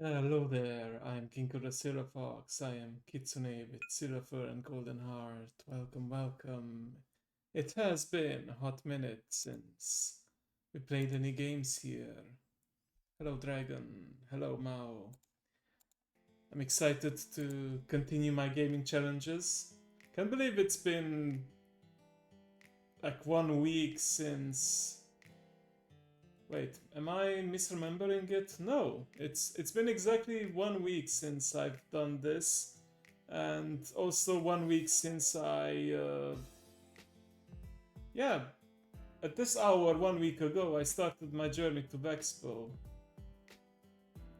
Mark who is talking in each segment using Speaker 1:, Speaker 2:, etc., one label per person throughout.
Speaker 1: Hello there, I'm Kinko the Silver Fox. I am Kitsune with Silver Fur and Golden Heart. Welcome, welcome. It has been a hot minute since we played any games here. Hello, Dragon. Hello, Mao. I'm excited to continue my gaming challenges. Can't believe it's been like 1 week since. Wait, am I misremembering it? No, it's been exactly 1 week since I've done this, and also 1 week since yeah, at this hour 1 week ago I started my journey to Vexpo.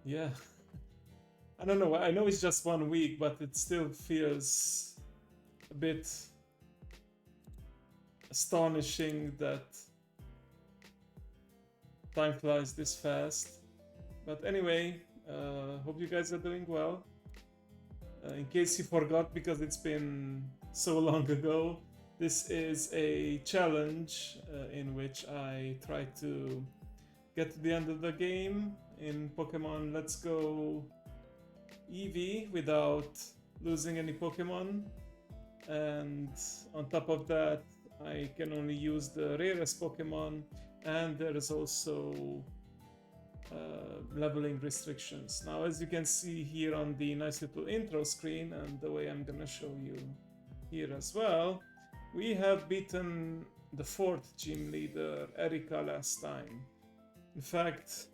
Speaker 1: Yeah, I don't know. I know it's just 1 week, but it still feels a bit astonishing that time flies this fast. But anyway, hope you guys are doing well. In case you forgot, because it's been so long ago, this is a challenge in which I try to get to the end of the game in Pokemon Let's Go Eevee without losing any Pokemon. And on top of that, I can only use the rarest Pokemon, and there is also leveling restrictions. Now, as you can see here on the nice little intro screen, and the way I'm gonna show you here as well, we have beaten the fourth gym leader, Erika, last time. In fact,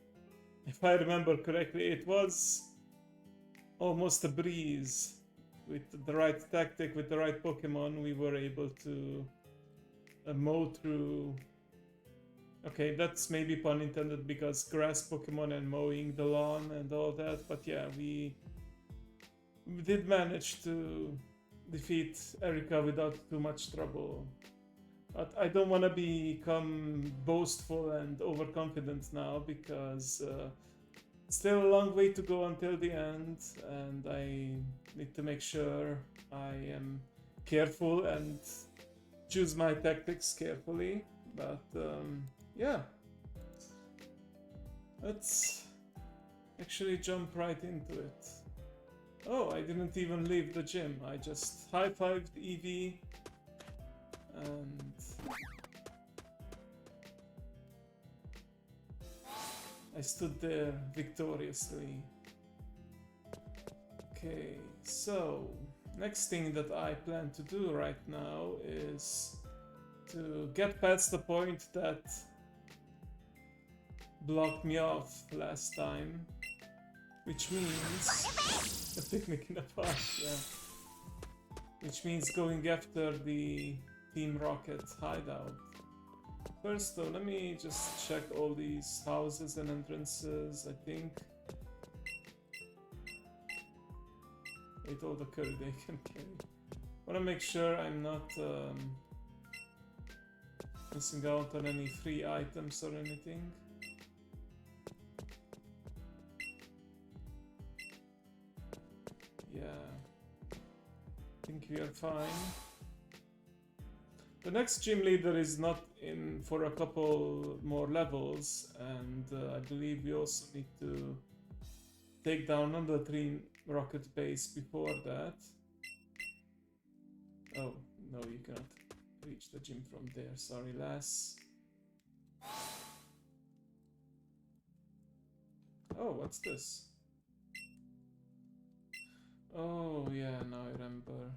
Speaker 1: if I remember correctly, it was almost a breeze. With the right tactic, with the right Pokemon, we were able to mow through. Okay, that's maybe pun intended, because grass Pokemon and mowing the lawn and all that, but yeah, we did manage to defeat Erika without too much trouble. But I don't want to become boastful and overconfident now, because still a long way to go until the end, and I need to make sure I am careful and choose my tactics carefully. But yeah, let's actually jump right into it. Oh, I didn't even leave the gym. I just high-fived Eevee and I stood there victoriously. Okay, so next thing that I plan to do right now is to get past the point that blocked me off last time, which means a picnic in a park, yeah. Which means going after the Team Rocket hideout. First though, let me just check all these houses and entrances. I think with all the curry they can carry. Wanna make sure I'm not missing out on any free items or anything. Yeah, I think we are fine. The next gym leader is not in for a couple more levels, and I believe we also need to take down another Team Rocket base before that. Oh, no, you cannot reach the gym from there. Sorry, lass. Oh, what's this? Oh, yeah, now I remember.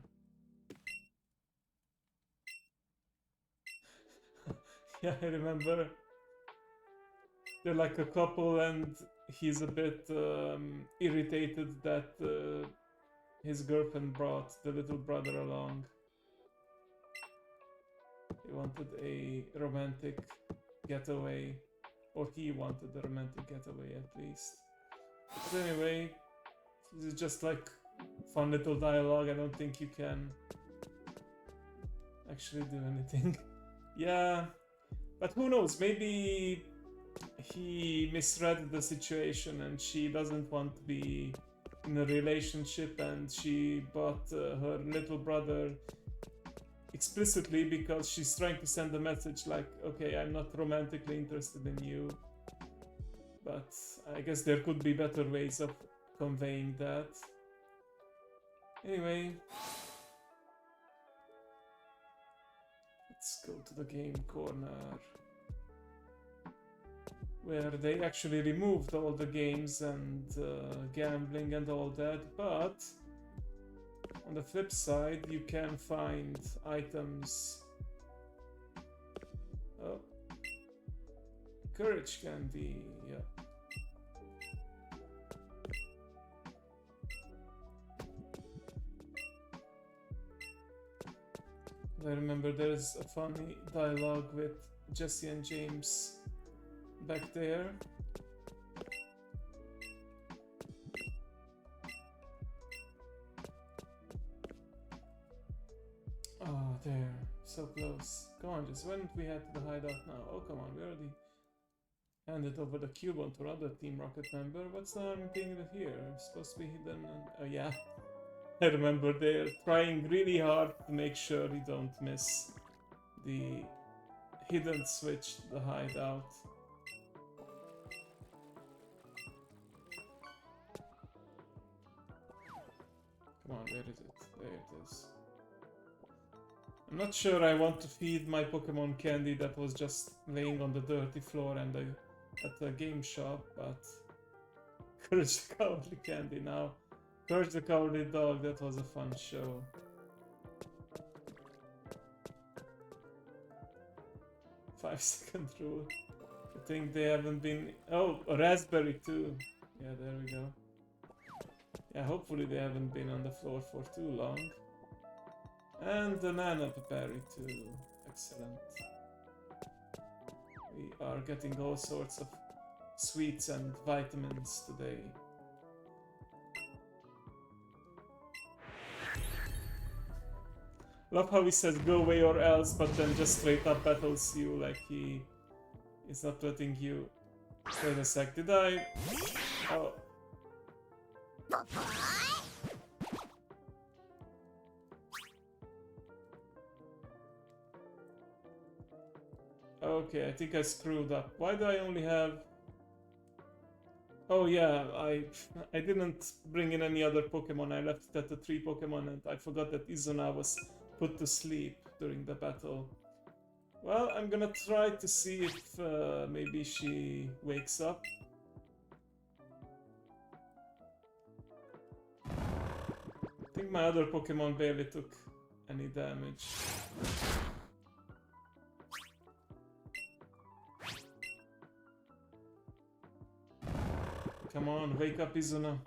Speaker 1: Yeah, I remember. They're like a couple, and he's a bit irritated that his girlfriend brought the little brother along. He wanted a romantic getaway, or he wanted a romantic getaway at least. But anyway, this is just like fun little dialogue. I don't think you can actually do anything. Yeah, but who knows? Maybe he misread the situation and she doesn't want to be in a relationship, and she bought her little brother explicitly because she's trying to send a message like, okay, I'm not romantically interested in you, but I guess there could be better ways of conveying that. Anyway, let's go to the game corner, where they actually removed all the games and gambling and all that, but on the flip side, you can find items. Oh, courage candy, yeah. I remember there's a funny dialogue with Jesse and James back there. Oh, there. So close. Come on, just when we head to the hideout now? Oh, come on, we already handed over the cube on to another Team Rocket member. What's the harm in being here? It's supposed to be hidden and... Oh, yeah. I remember they're trying really hard to make sure you don't miss the hidden switch to the hideout. Come on, where is it? There it is. I'm not sure I want to feed my Pokemon candy that was just laying on the dirty floor and at the game shop, but... Courage the Cowardly Candy now. Courage the Cowardly Dog, that was a fun show. Five-second rule. I think they haven't been... Oh, a raspberry too. Yeah, there we go. Yeah, hopefully they haven't been on the floor for too long. And banana berry too. Excellent. We are getting all sorts of sweets and vitamins today. Love how he says go away or else, but then just straight up battles you like he is not letting you. Wait a sec, did I? Oh. Okay, I think I screwed up. Why do I only have... Oh yeah, I didn't bring in any other Pokemon. I left it at the 3 Pokemon and I forgot that Izuna was put to sleep during the battle. Well, I'm gonna try to see if maybe she wakes up. I think my other Pokemon barely took any damage. Come on, wake up, Izuna.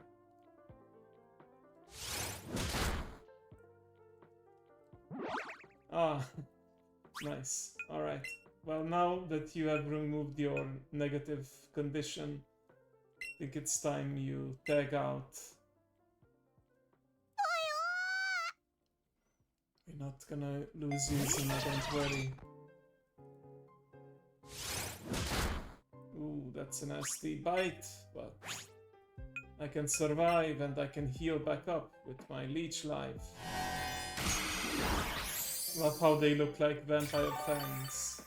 Speaker 1: Ah, nice. Alright. Well, now that you have removed your negative condition, I think it's time you tag out. We're not gonna lose you, Izuna, don't worry. Ooh, that's a nasty bite, but I can survive and I can heal back up with my leech life. Love how they look like vampire fangs.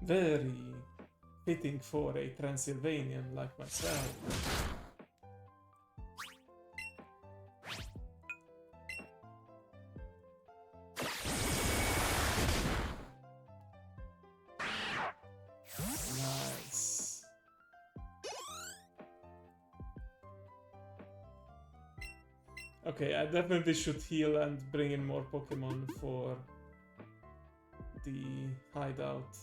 Speaker 1: Very fitting for a Transylvanian like myself. Nice. Okay, I definitely should heal and bring in more Pokemon for the hideout.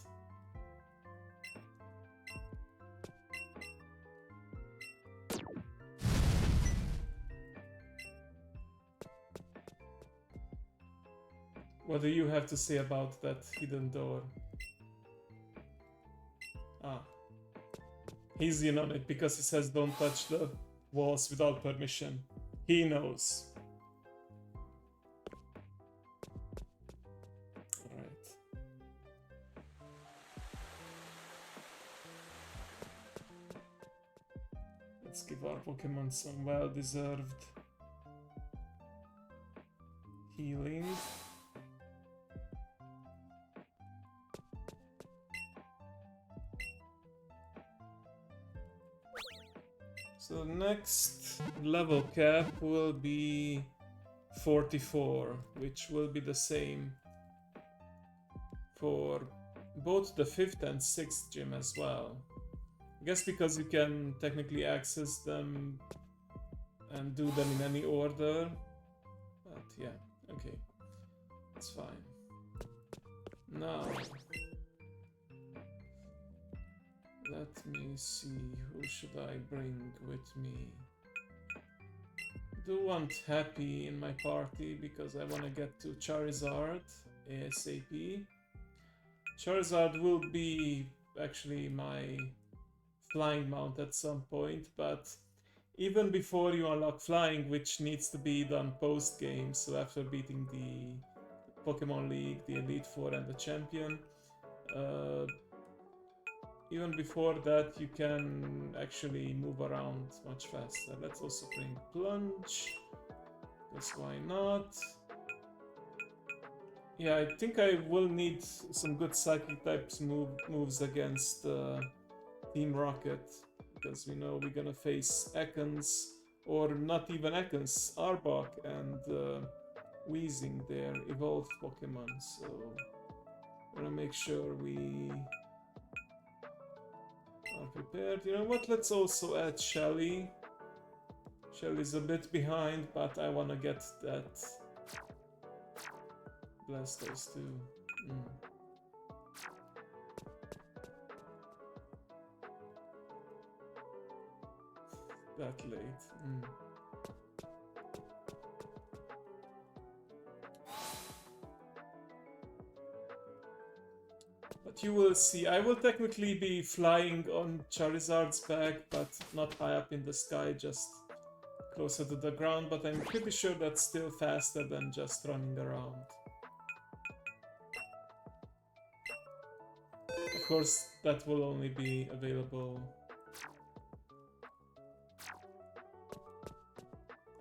Speaker 1: What do you have to say about that hidden door? Ah. He's in on it because he says don't touch the walls without permission. He knows. Alright. Let's give our Pokemon some well-deserved healing. So next level cap will be 44, which will be the same for both the 5th and 6th gym as well. I guess because you can technically access them and do them in any order. But yeah, okay. That's fine. Now, let me see, who should I bring with me? I do want Happy in my party because I want to get to Charizard ASAP. Charizard will be actually my flying mount at some point, but even before you unlock flying, which needs to be done post-game, so after beating the Pokemon League, the Elite Four and the Champion, even before that you can actually move around much faster. Let's also bring Plunge, because why not? Yeah, I think I will need some good Psychic types moves against Team Rocket, because we know we're gonna face Ekans, or not even Ekans, Arbok and Weezing, their evolved Pokemon, so I'm gonna make sure we are prepared. You know what, let's also add Shelly. Shelly's a bit behind, but I wanna get that Blastoise too. That late. But you will see, I will technically be flying on Charizard's back, but not high up in the sky, just closer to the ground, but I'm pretty sure that's still faster than just running around. Of course, that will only be available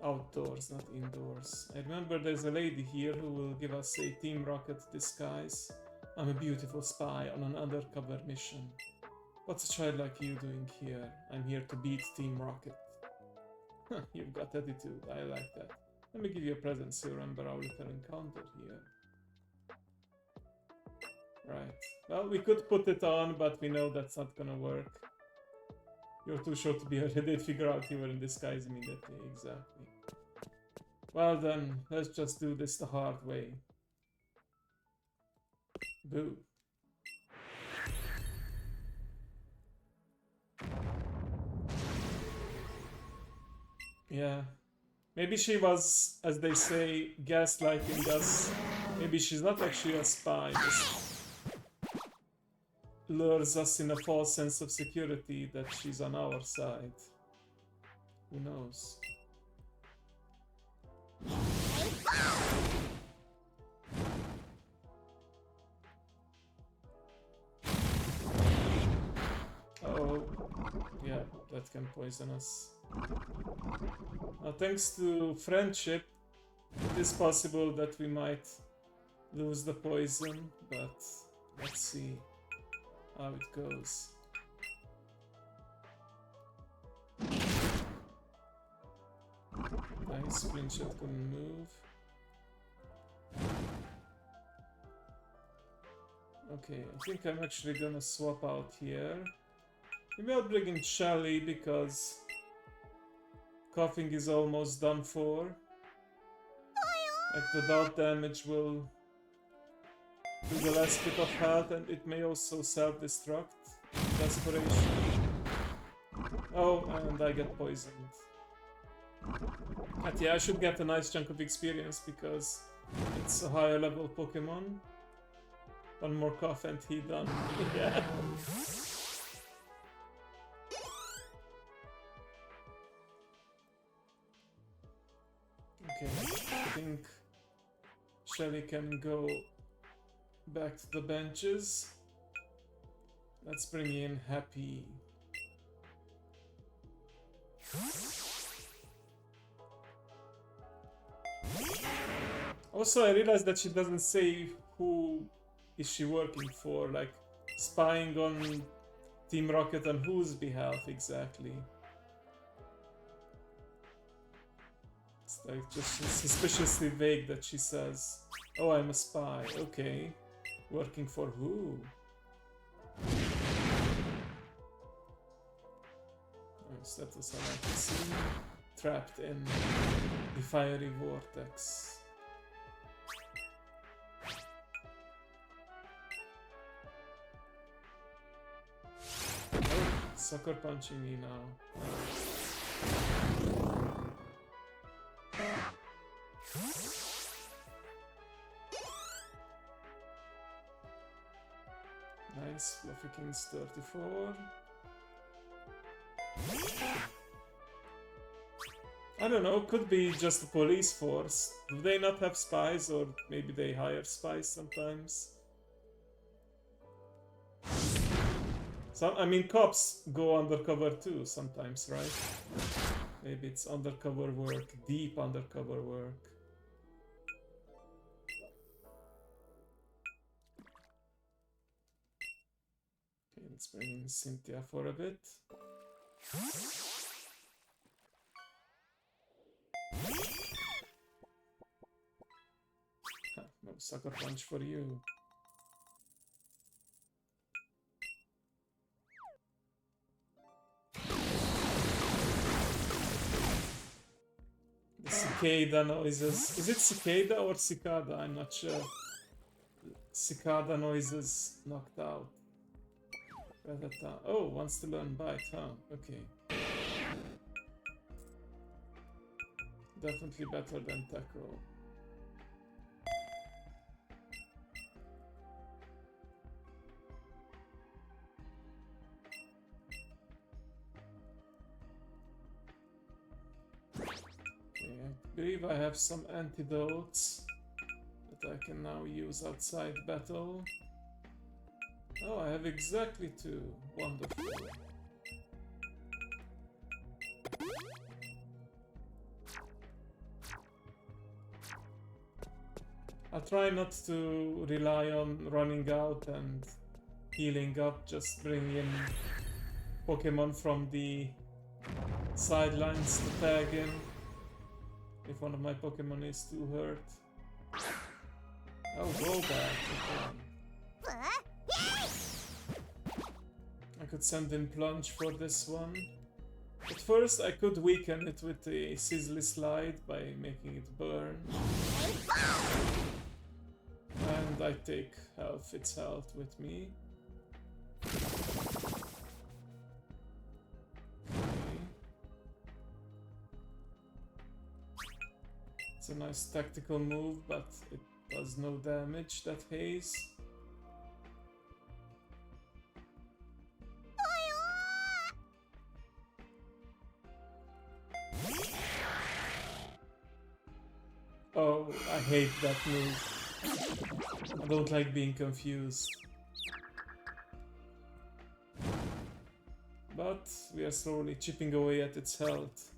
Speaker 1: outdoors, not indoors. I remember there's a lady here who will give us a Team Rocket disguise. I'm a beautiful spy on an undercover mission. What's a child like you doing here? I'm here to beat Team Rocket. You've got attitude, I like that. Let me give you a present so you remember our little encounter here. Right. Well, we could put it on, but we know that's not gonna work. You're too short to be here. They'd figure out you were in disguise immediately. Exactly. Well then, let's just do this the hard way. Boo. Yeah. Maybe she was, as they say, gaslighting us. Maybe she's not actually a spy. Just lures us in a false sense of security that she's on our side. Who knows? Oh, yeah, that can poison us. Now, thanks to friendship, it is possible that we might lose the poison, but let's see how it goes. Nice, Splinshot couldn't move. Okay, I think I'm actually gonna swap out here. Maybe I'll bring in Shelly because coughing is almost done for. Like the dot damage will do the last bit of health, and it may also self-destruct. Desperation. Oh, and I get poisoned. But yeah, I should get a nice chunk of experience because it's a higher level Pokemon. One more cough and he done. Yeah. Okay, I think Shelly can go back to the benches. Let's bring in Happy. Also, I realized that she doesn't say who is she working for, like spying on Team Rocket on whose behalf exactly. It's like just suspiciously vague that she says, "Oh, I'm a spy." Okay, working for who? Oh, status I like to see. Trapped in the fiery vortex. Oh, sucker punching me now. Nice, Fluffy King's 34. I don't know, could be just a police force. Do they not have spies, or maybe they hire spies sometimes? I mean, cops go undercover too sometimes, right? Maybe it's undercover work, deep undercover work. Okay, let's bring in Cynthia for a bit. No sucker punch for you. The cicada noises. Is it cicada or cicada? I'm not sure. Cicada noises knocked out. Oh, wants to learn bite, huh? Okay. Definitely better than tackle. I believe I have some antidotes that I can now use outside battle. Oh, I have exactly 2. Wonderful. I'll try not to rely on running out and healing up, just bring in Pokemon from the sidelines to tag in if one of my Pokemon is too hurt. Oh, go back. Okay. I could send in Plunge for this one. At first I could weaken it with the Sizzly Slide by making it burn. And I take its health with me. It's a nice tactical move, but it does no damage, that haze. Oh, I hate that move. I don't like being confused. But we are slowly chipping away at its health.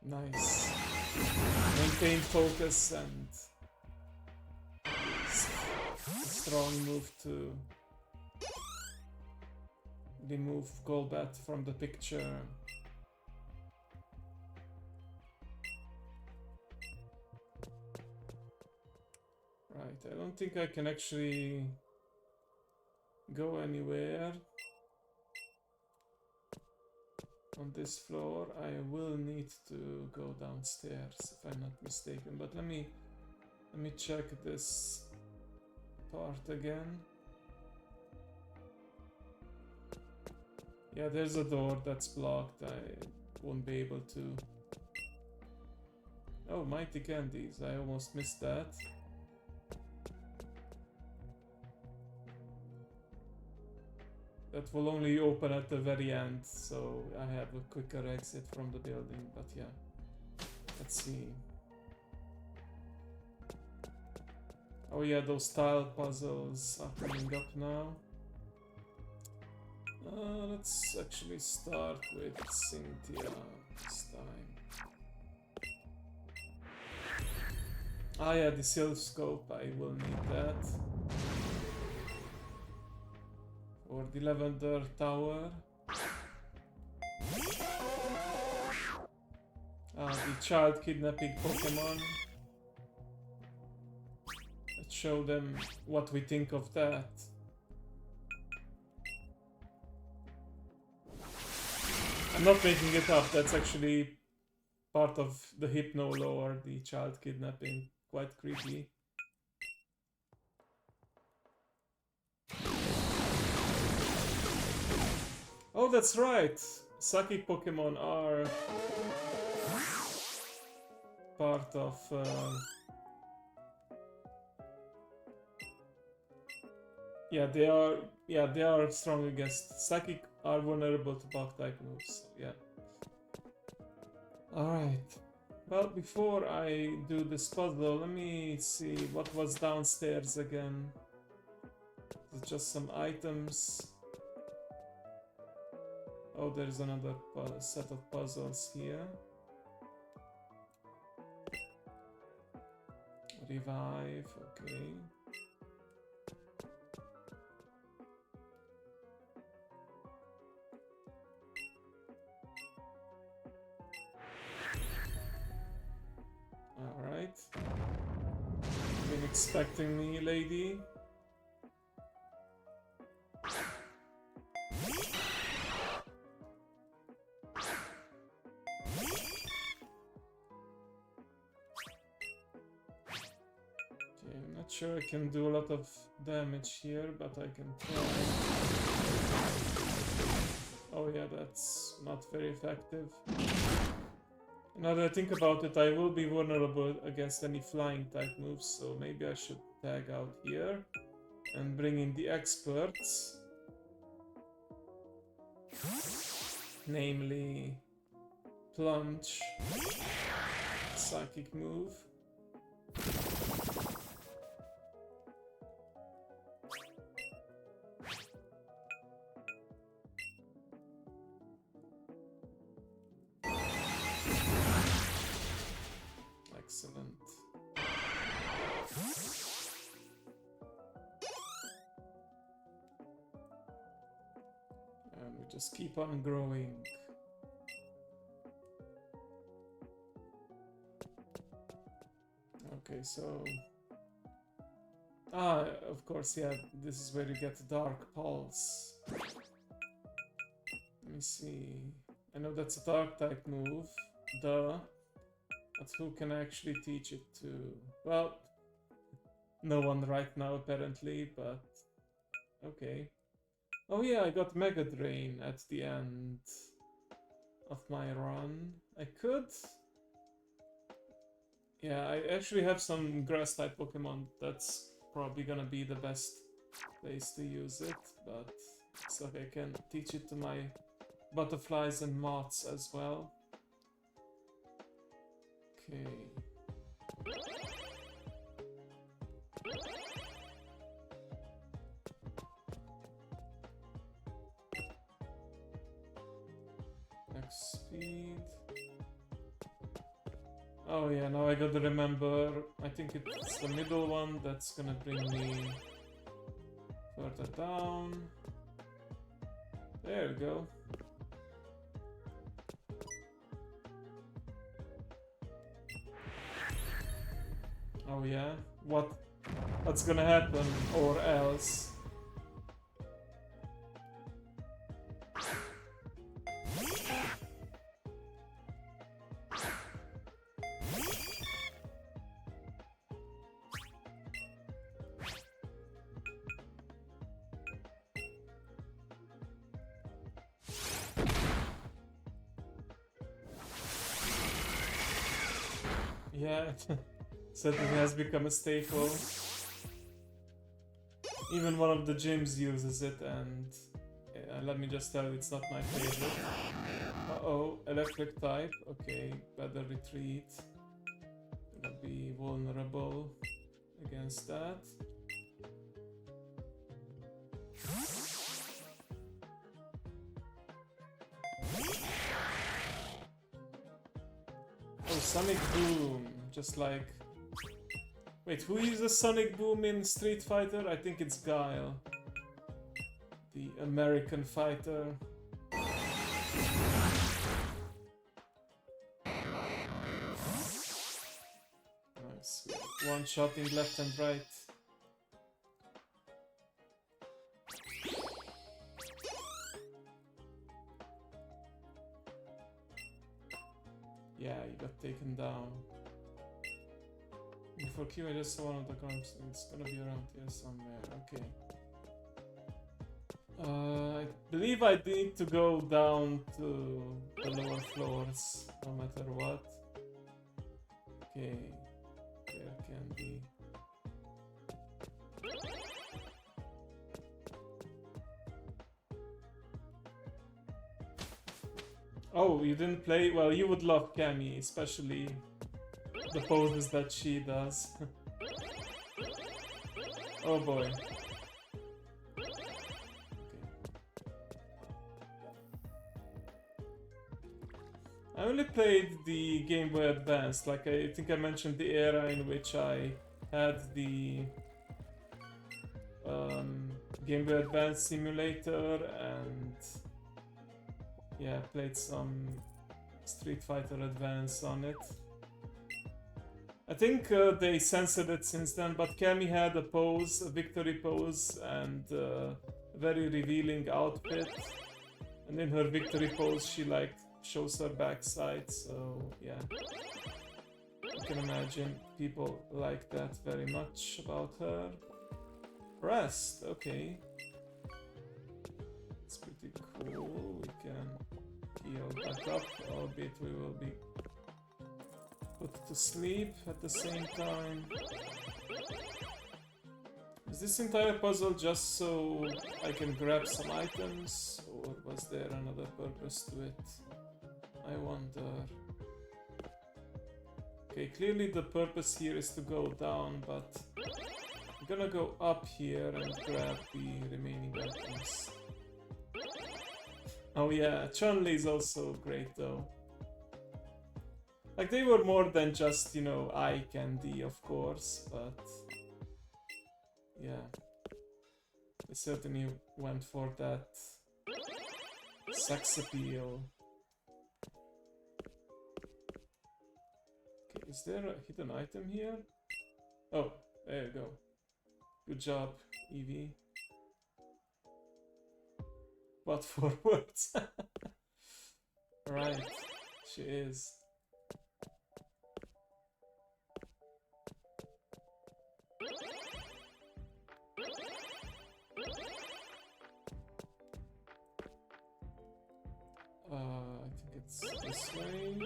Speaker 1: Nice. Maintain focus and a strong move to remove Golbat from the picture. Right, I don't think I can actually go anywhere on this floor. I will need to go downstairs if I'm not mistaken, but let me check this part again. Yeah, there's a door that's blocked. I won't be able to. Oh, Mighty Candies. I almost missed that. That will only open at the very end, so I have a quicker exit from the building, but yeah. Let's see. Oh yeah, those tile puzzles are coming up now. Let's actually start with Cynthia this time. Ah yeah, the Sylph Scope, I will need that. Or the Lavender Tower. The child kidnapping Pokemon. Let's show them what we think of that. I'm not making it up, that's actually part of the Hypno lore, the child kidnapping. Quite creepy. Oh, that's right! Psychic Pokemon are part of... yeah, they are strong against... Psychic are vulnerable to bug type moves, so yeah. Alright. Well, before I do this puzzle, let me see what was downstairs again. It's just some items. Oh, there's another set of puzzles here. Revive, okay. Alright. Been expecting me, lady. Sure, I can do a lot of damage here, but I can try. Oh yeah, that's not very effective. Now that I think about it, I will be vulnerable against any flying type moves, so maybe I should tag out here and bring in the experts. Namely, Plunge, Psychic move. Excellent. And we just keep on growing. Okay, so... of course, yeah, this is where you get Dark Pulse. Let me see... I know that's a Dark type move, duh. But who can actually teach it to... Well, no one right now apparently, but... Okay. Oh yeah, I got Mega Drain at the end of my run. I could... Yeah, I actually have some Grass-type Pokemon. That's probably gonna be the best place to use it, but... It's okay, I can teach it to my butterflies and moths as well. Okay. Max speed. Oh yeah, now I gotta remember. I think it's the middle one that's gonna bring me further down. There we go. Oh yeah? What's gonna happen, or else? Yeah. So it has become a staple. Even one of the gyms uses it, and let me just tell you, it's not my favorite. Uh-oh, electric type. Okay, better retreat. Gonna be vulnerable against that. Oh, Sonic Boom. Just like... Wait, who uses Sonic Boom in Street Fighter? I think it's Guile. the American fighter. Nice. One-shotting left and right. Yeah, you got taken down. And for Q, I just saw one of the grumps. It's gonna be around here somewhere. Okay. I believe I need to go down to the lower floors, no matter what. Okay. There can be... Oh, you didn't play? Well, you would love Cammy, especially the poses that she does. Oh boy. I only played the Game Boy Advance, like I think I mentioned the era in which I had the Game Boy Advance simulator, and yeah, played some Street Fighter Advance on it. I think they censored it since then, but Cammy had a pose, a victory pose, and a very revealing outfit. And in her victory pose, she like shows her backside, so yeah. You can imagine people like that very much about her. Rest, okay. It's pretty cool. We can heal back up, albeit we will be put to sleep at the same time. Is this entire puzzle just so I can grab some items, or was there another purpose to it? I wonder. Okay, clearly the purpose here is to go down, but I'm gonna go up here and grab the remaining items. Oh yeah, Chun-Li is also great though. Like, they were more than just, you know, eye candy, of course, but yeah. They certainly went for that sex appeal. Okay, is there a hidden item here? Oh, there you go. Good job, Evie. But for words. Right, she is. I think it's this way.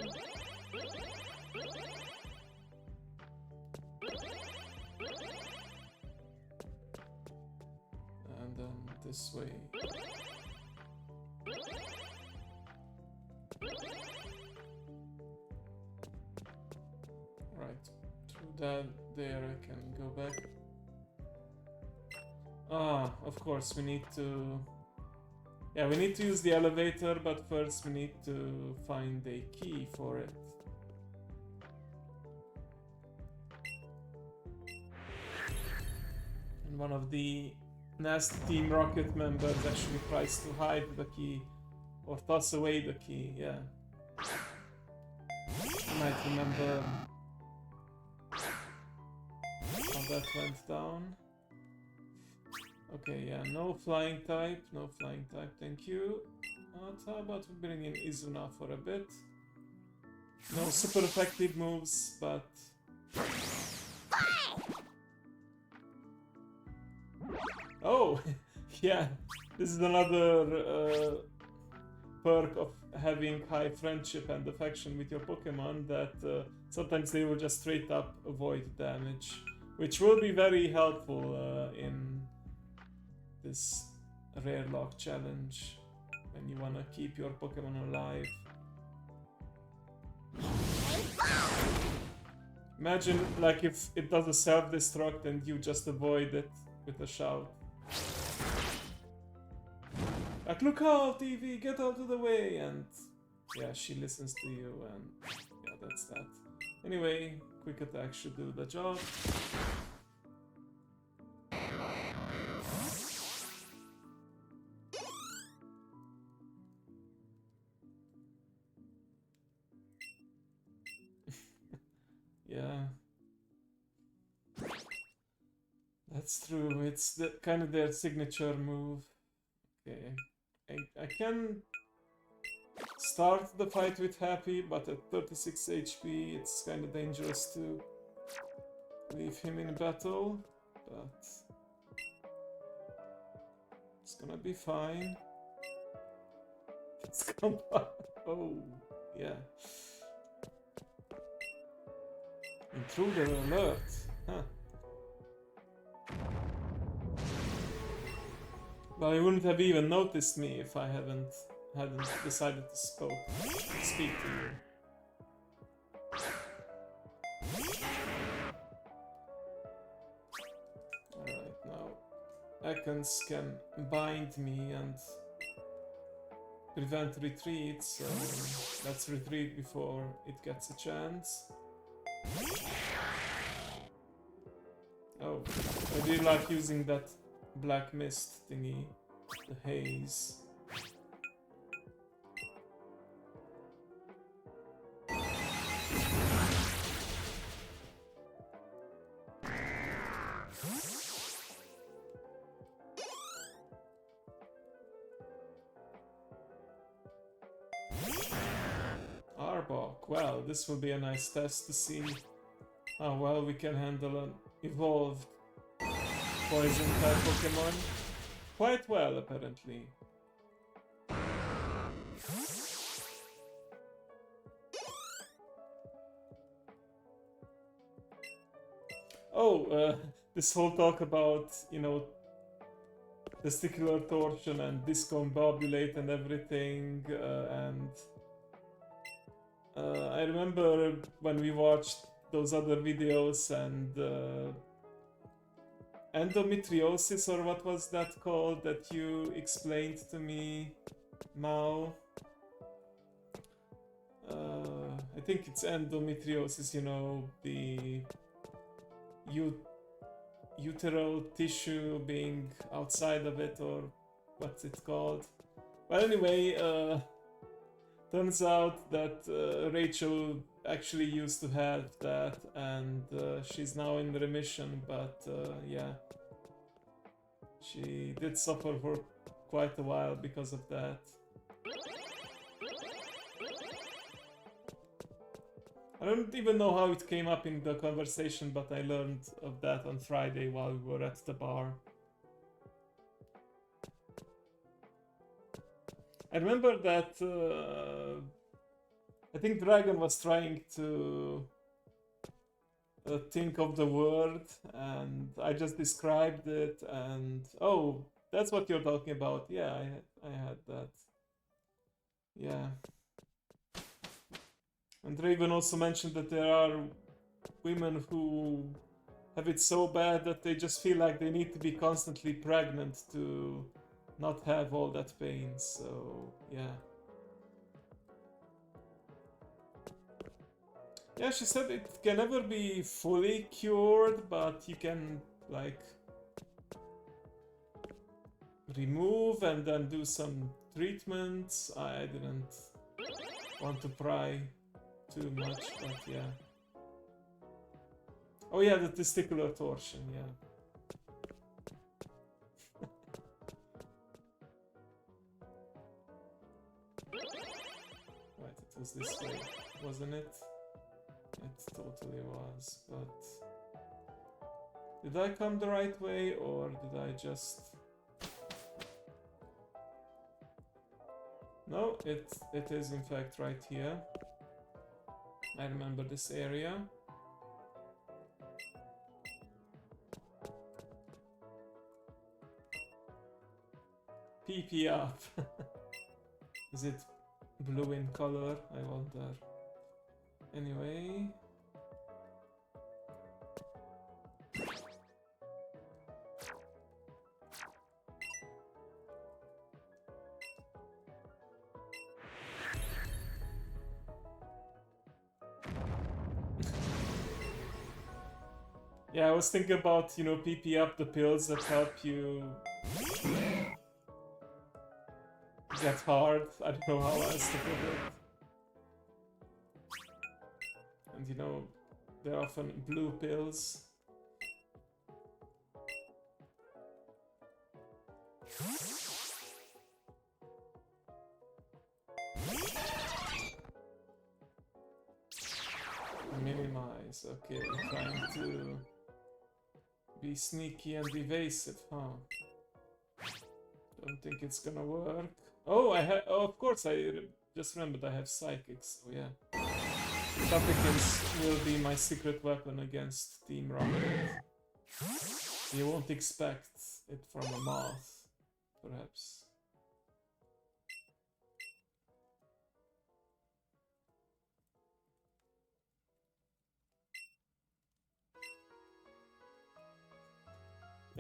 Speaker 1: And then this way. Right, through that there I can go back. Ah, of course we need to... Yeah, we need to use the elevator, but first we need to find a key for it. And one of the nasty Team Rocket members actually tries to hide the key, or toss away the key, yeah. You might remember how that went down. Okay, yeah, no flying type, thank you. How about we bring in Izuna for a bit? No super effective moves, but... Oh! Yeah, this is another perk of having high friendship and affection with your Pokemon, that sometimes they will just straight up avoid damage, which will be very helpful in this Rarelocke challenge when you wanna keep your Pokemon alive. Imagine like if it does a self-destruct and you just avoid it with a shout. Like, look out, Eevee, get out of the way! And yeah, she listens to you, and yeah, that's that. Anyway, quick attack should do the job. That's true. It's the kind of their signature move. Okay, I can start the fight with Happy, but at 36 HP, it's kind of dangerous to leave him in battle. But it's gonna be fine. It's oh, yeah. Intruder alert. Huh. Well, he wouldn't have even noticed me if I hadn't decided to speak to you. Alright, now Ekans can bind me and prevent retreat, so let's retreat before it gets a chance. Oh, I really like using that black mist thingy, the haze. Arbok, well, this will be a nice test to see how well we can handle an evolved poison type Pokemon. Quite well, apparently. Oh, this whole talk about, you know, testicular torsion and discombobulate and everything, and I remember when we watched those other videos and endometriosis, or what was that called, that you explained to me, Mao? I think it's endometriosis, you know, the uteral tissue being outside of it, or what's it called? Well, anyway, turns out that Rachel actually used to have that, and she's now in remission, but yeah, she did suffer for quite a while because of that. I don't even know how it came up in the conversation, but I learned of that on Friday while we were at the bar. I remember that I think Dragon was trying to think of the word, and I just described it, and oh, that's what you're talking about. Yeah, I had that. Yeah. And Raven also mentioned that there are women who have it so bad that they just feel like they need to be constantly pregnant to not have all that pain, so yeah. Yeah, she said it can never be fully cured, but you can, like, remove and then do some treatments. I didn't want to pry too much, but yeah. Oh yeah, the testicular torsion, yeah. Right, it was this way, wasn't it? It totally was, but... Did I come the right way, or did I just... No, it is in fact right here. I remember this area. PP up. Is it blue in color? I wonder. Anyway. Yeah, I was thinking about, you know, PP up, the pills that help you get hard. I don't know how else to put it. And you know, they're often blue pills. Minimize, okay, trying to be sneaky and evasive, huh? Don't think it's gonna work. Oh, oh, of course, just remembered I have psychics, so yeah. Shurikens will be my secret weapon against Team Rocket. You won't expect it from a moth, perhaps.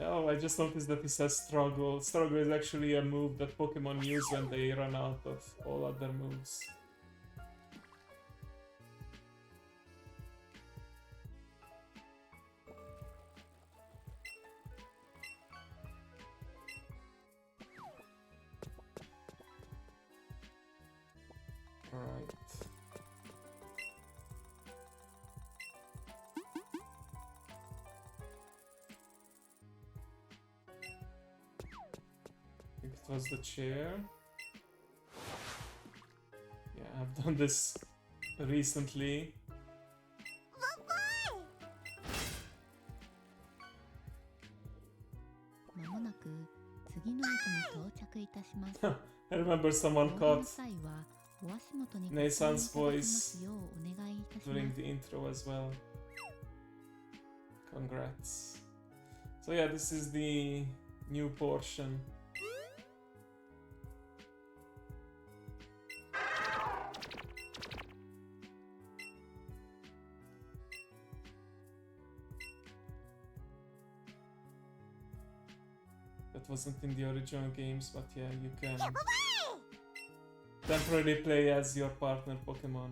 Speaker 1: Oh, I just noticed that it says Struggle. Struggle is actually a move that Pokemon use when they run out of all other moves. Alright. I think it was the chair. Yeah, I've done this recently. I remember someone caught Nathan's voice during the intro as well. Congrats. So yeah, this is the new portion. That wasn't in the original games, but yeah, you can temporarily play as your partner Pokemon.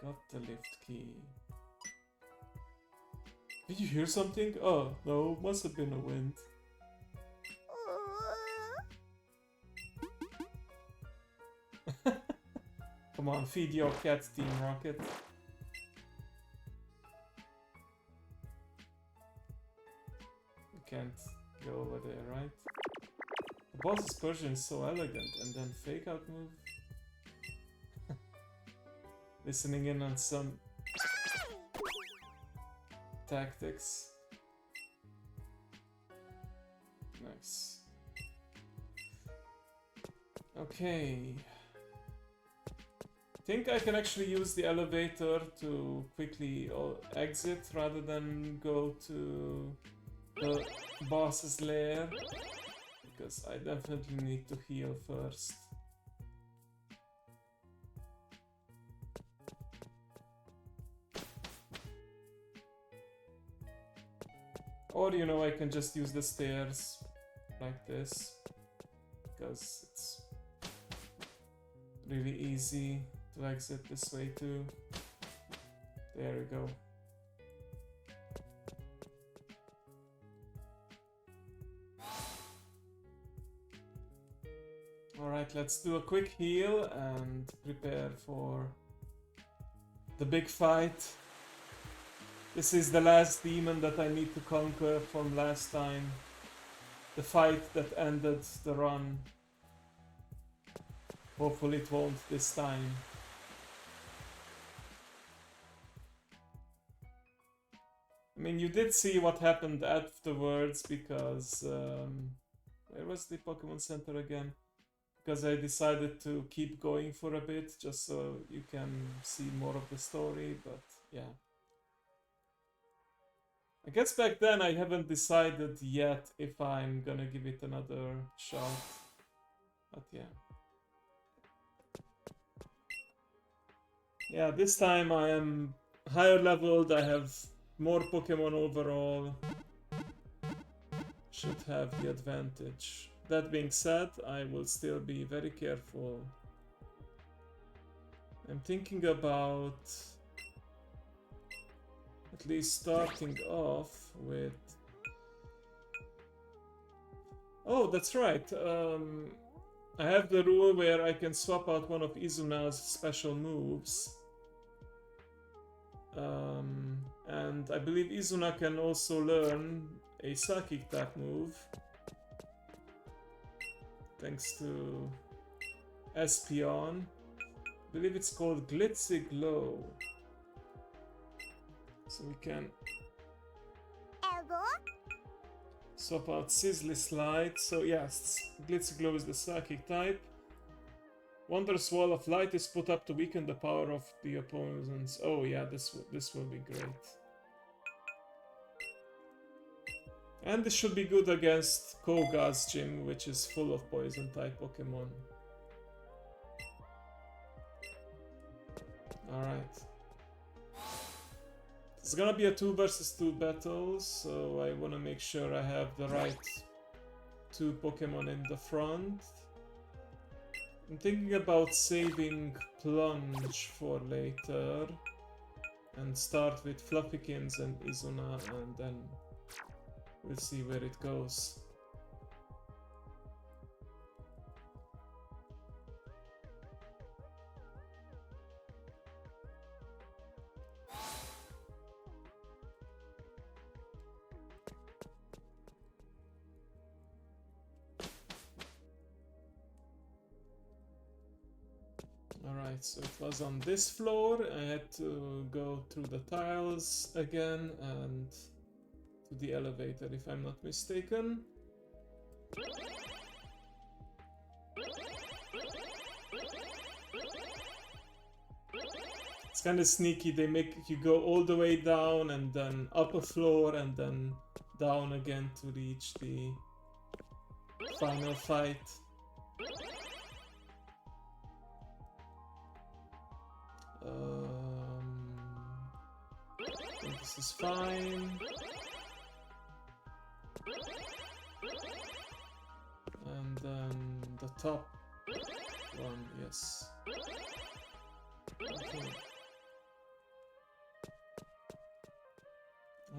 Speaker 1: Got the lift key. Did you hear something? Oh, no, must have been a wind. Come on, feed your cat, Team Rocket. You can't go over there, right? The boss's Persian is so elegant, and then fake out move. Listening in on some tactics. Nice. Okay. I think I can actually use the elevator to quickly exit rather than go to the boss's lair, because I definitely need to heal first. Or, you know, I can just use the stairs like this, because it's really easy to exit this way too. There we go. Alright, let's do a quick heal and prepare for the big fight. This is the last demon that I need to conquer from last time. The fight that ended the run. Hopefully it won't this time. I mean, you did see what happened afterwards, because... where was the Pokemon Center again? Because I decided to keep going for a bit, just so you can see more of the story, but yeah. I guess back then I haven't decided yet if I'm gonna give it another shot. But yeah. Yeah, this time I am higher leveled, I have more Pokemon overall. Should have the advantage. That being said, I will still be very careful. I'm thinking about at least starting off with... Oh, that's right. I have the rule where I can swap out one of Izuna's special moves. And I believe Izuna can also learn a psychic type move. Thanks to Espeon. I believe it's called Glitzy Glow. So we can swap out Sizzly Light. So yes, Glitzy Glow is the psychic type. Wondrous Wall of Light is put up to weaken the power of the opponents. Oh yeah, this will be great. And this should be good against Koga's gym, which is full of poison type Pokemon. Alright. It's gonna be a 2 versus 2 battle, so I wanna make sure I have the right 2 Pokemon in the front. I'm thinking about saving Plunge for later and start with Fluffykins and Izuna, and then we'll see where it goes. Alright, so it was on this floor. I had to go through the tiles again and to the elevator, if I'm not mistaken. It's kind of sneaky. They make you go all the way down and then up a floor and then down again to reach the final fight. I think this is fine. And then the top one, yes. Okay.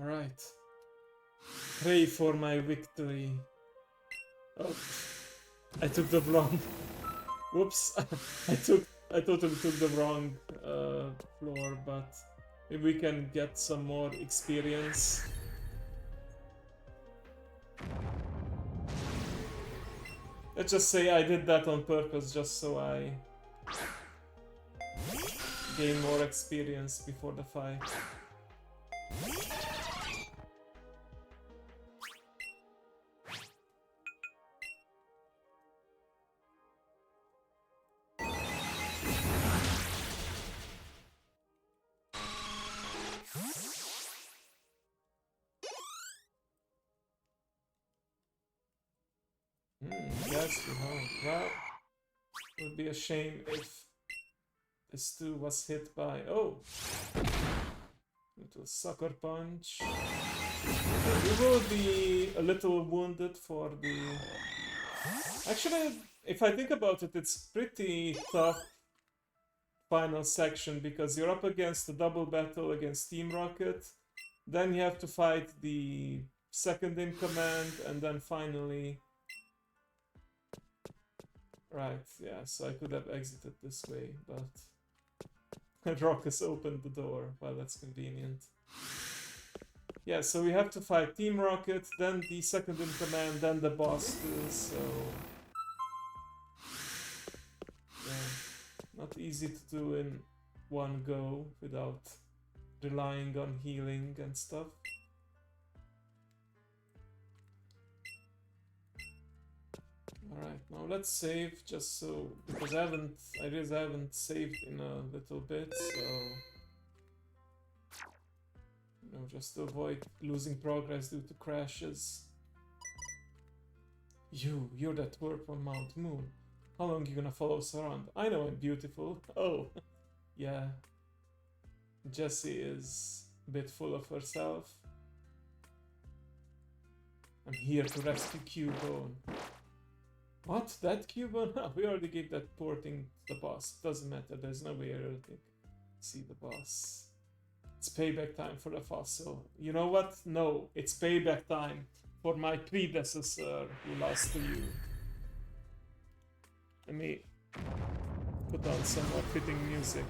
Speaker 1: Alright. Pray for my victory. Oh, I took the wrong. Whoops! I totally took the wrong floor, but maybe we can get some more experience. Let's just say I did that on purpose, just so I gain more experience before the fight. Well, it would be a shame if this too was hit by... Oh! Little sucker punch. We will be a little wounded for the... Actually, if I think about it, it's pretty tough final section, because you're up against a double battle against Team Rocket, then you have to fight the second in command, and then finally... Right, yeah, so I could have exited this way, but Rockets opened the door. Well, that's convenient. Yeah, so we have to fight Team Rocket, then the second in command, then the boss too, so... Yeah, not easy to do in one go without relying on healing and stuff. Alright, now let's save, just so, because I really haven't saved in a little bit, so... You know, just to avoid losing progress due to crashes. You're that twerp on Mount Moon. How long you gonna follow us around? I know I'm beautiful. Oh, yeah. Jessie is a bit full of herself. I'm here to rescue Cubone. What? That Cubone? We already gave that poor thing the boss. Doesn't matter, there's no way to see the boss. It's payback time for the fossil. You know what? No, it's payback time for my predecessor who lost to you. Let me put on some more fitting music.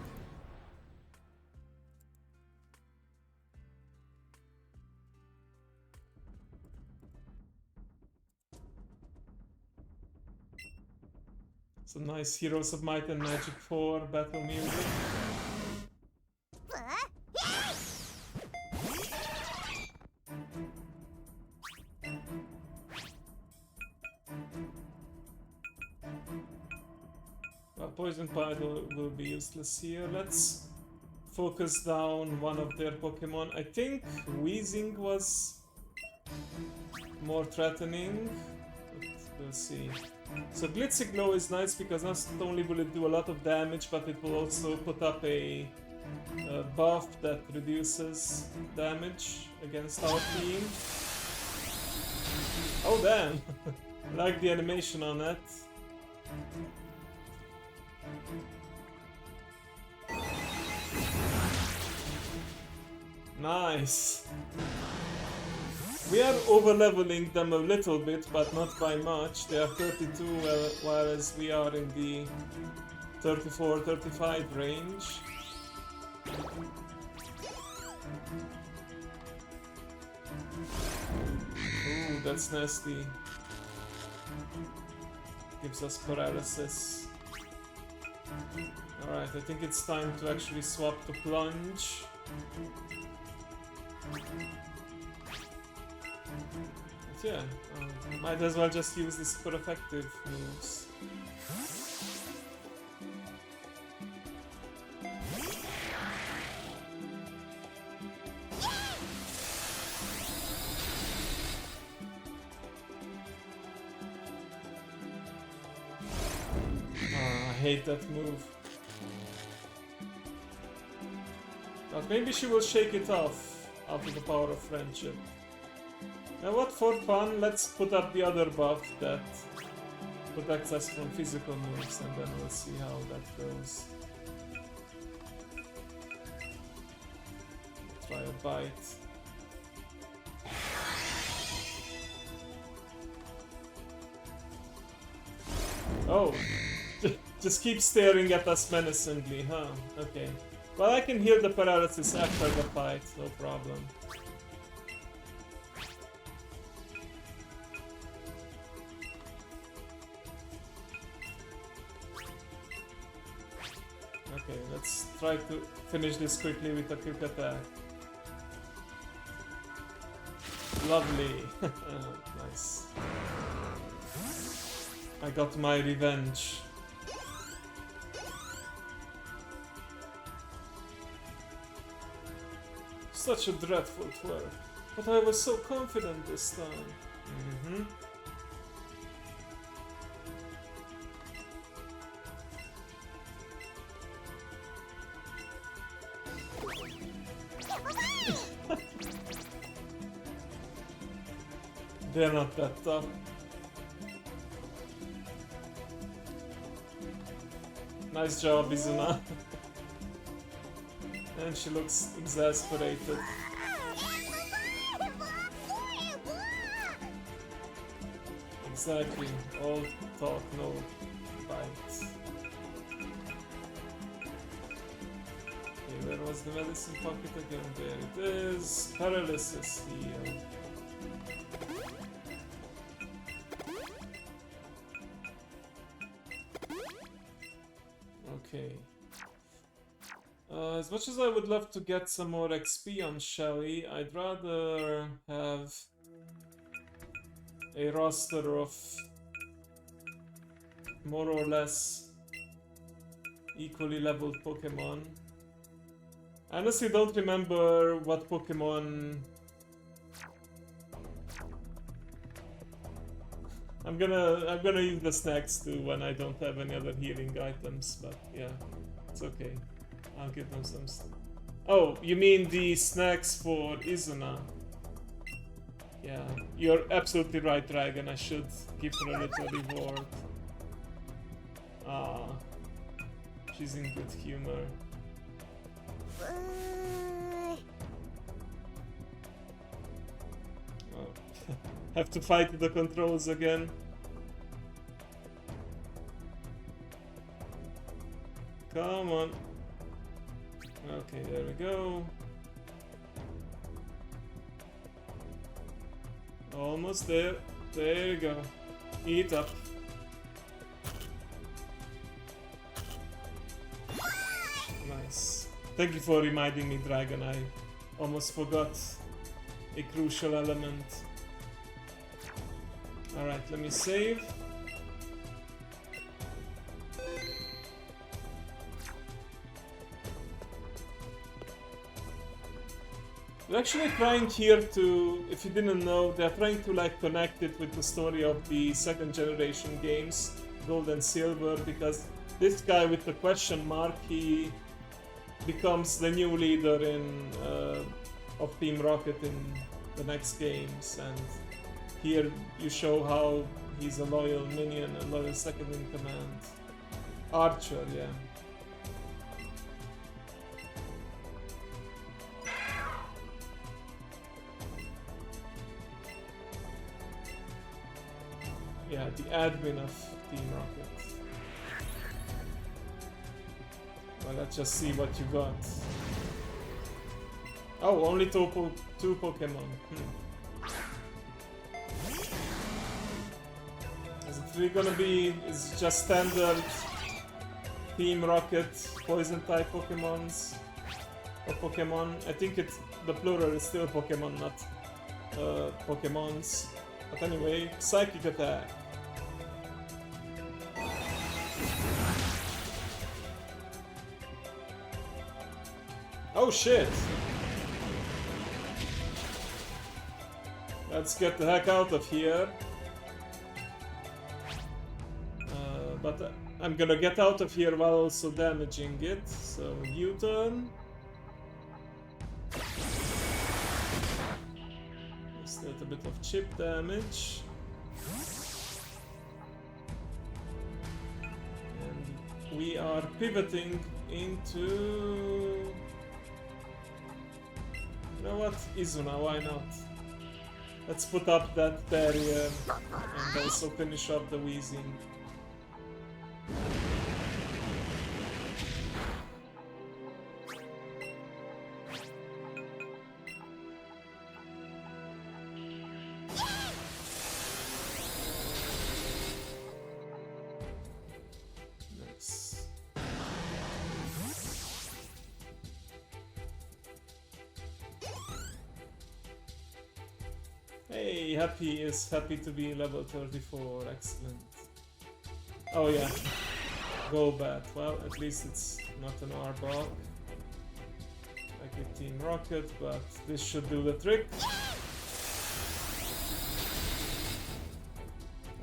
Speaker 1: Some nice Heroes of Might and Magic 4 battle music. Well, Poison Pile will be useless here. Let's focus down one of their Pokemon. I think Weezing was more threatening, but we'll see. So Glitzy Glow is nice because not only will it do a lot of damage, but it will also put up a buff that reduces damage against our team. Oh damn! I like the animation on that. Nice! We are over-leveling them a little bit, but not by much. They are 32, whereas we are in the 34-35 range. Ooh, that's nasty. Gives us paralysis. Alright, I think it's time to actually swap to Plunge. But yeah, might as well just use the super effective moves. I hate that move. But maybe she will shake it off after the power of friendship. Now what, for fun, let's put up the other buff that protects us from physical moves, and then we'll see how that goes. Try a bite. Oh! Just keep staring at us menacingly, huh? Okay. Well, I can heal the paralysis after the fight, no problem. Okay, let's try to finish this quickly with a quick attack. Lovely. Nice. I got my revenge. Such a dreadful twerp. But I was so confident this time. Mm-hmm. They're not that tough. Nice job, Izuna. And she looks exasperated. Exactly. All talk, no bite. Okay, where was the medicine pocket again? There it is. Paralysis heal. Okay. As much as I would love to get some more XP on Shelly, I'd rather have a roster of more or less equally leveled Pokemon. I honestly don't remember what Pokemon... I'm gonna use the snacks too when I don't have any other healing items, but yeah, it's okay. I'll give them some stuff. Oh, you mean the snacks for Izuna? Yeah, you're absolutely right, Dragon. I should give her a little reward. Ah. She's in good humor. Oh. Have to fight the controls again. Come on. Okay, there we go. Almost there. There you go. Eat up. Nice. Thank you for reminding me, Dragon. I almost forgot a crucial element. Alright, let me save. They're actually trying here to, if you didn't know, they're trying to like connect it with the story of the second generation games, Gold and Silver, because this guy with the question mark, he becomes the new leader in of Team Rocket in the next games, and here you show how he's a loyal minion, a loyal second in command. Archer, yeah. Yeah, the admin of Team Rocket. Well, let's just see what you got. Oh, only two Pokemon. Is it really gonna be? Is it just standard Team Rocket poison type Pokemons? Or Pokemon? I think the plural is still Pokemon, not Pokemons. But anyway, Psychic Attack. Oh shit! Let's get the heck out of here. But I'm gonna get out of here while also damaging it. So, U-turn. Still a bit of chip damage. And we are pivoting into... You know what? Izuna, why not? Let's put up that barrier and also finish up the wheezing. Nice. Hey, Happy is happy to be level 34, excellent. Oh yeah, go bad. Well, at least it's not an Arbok like a Team Rocket, but this should do the trick.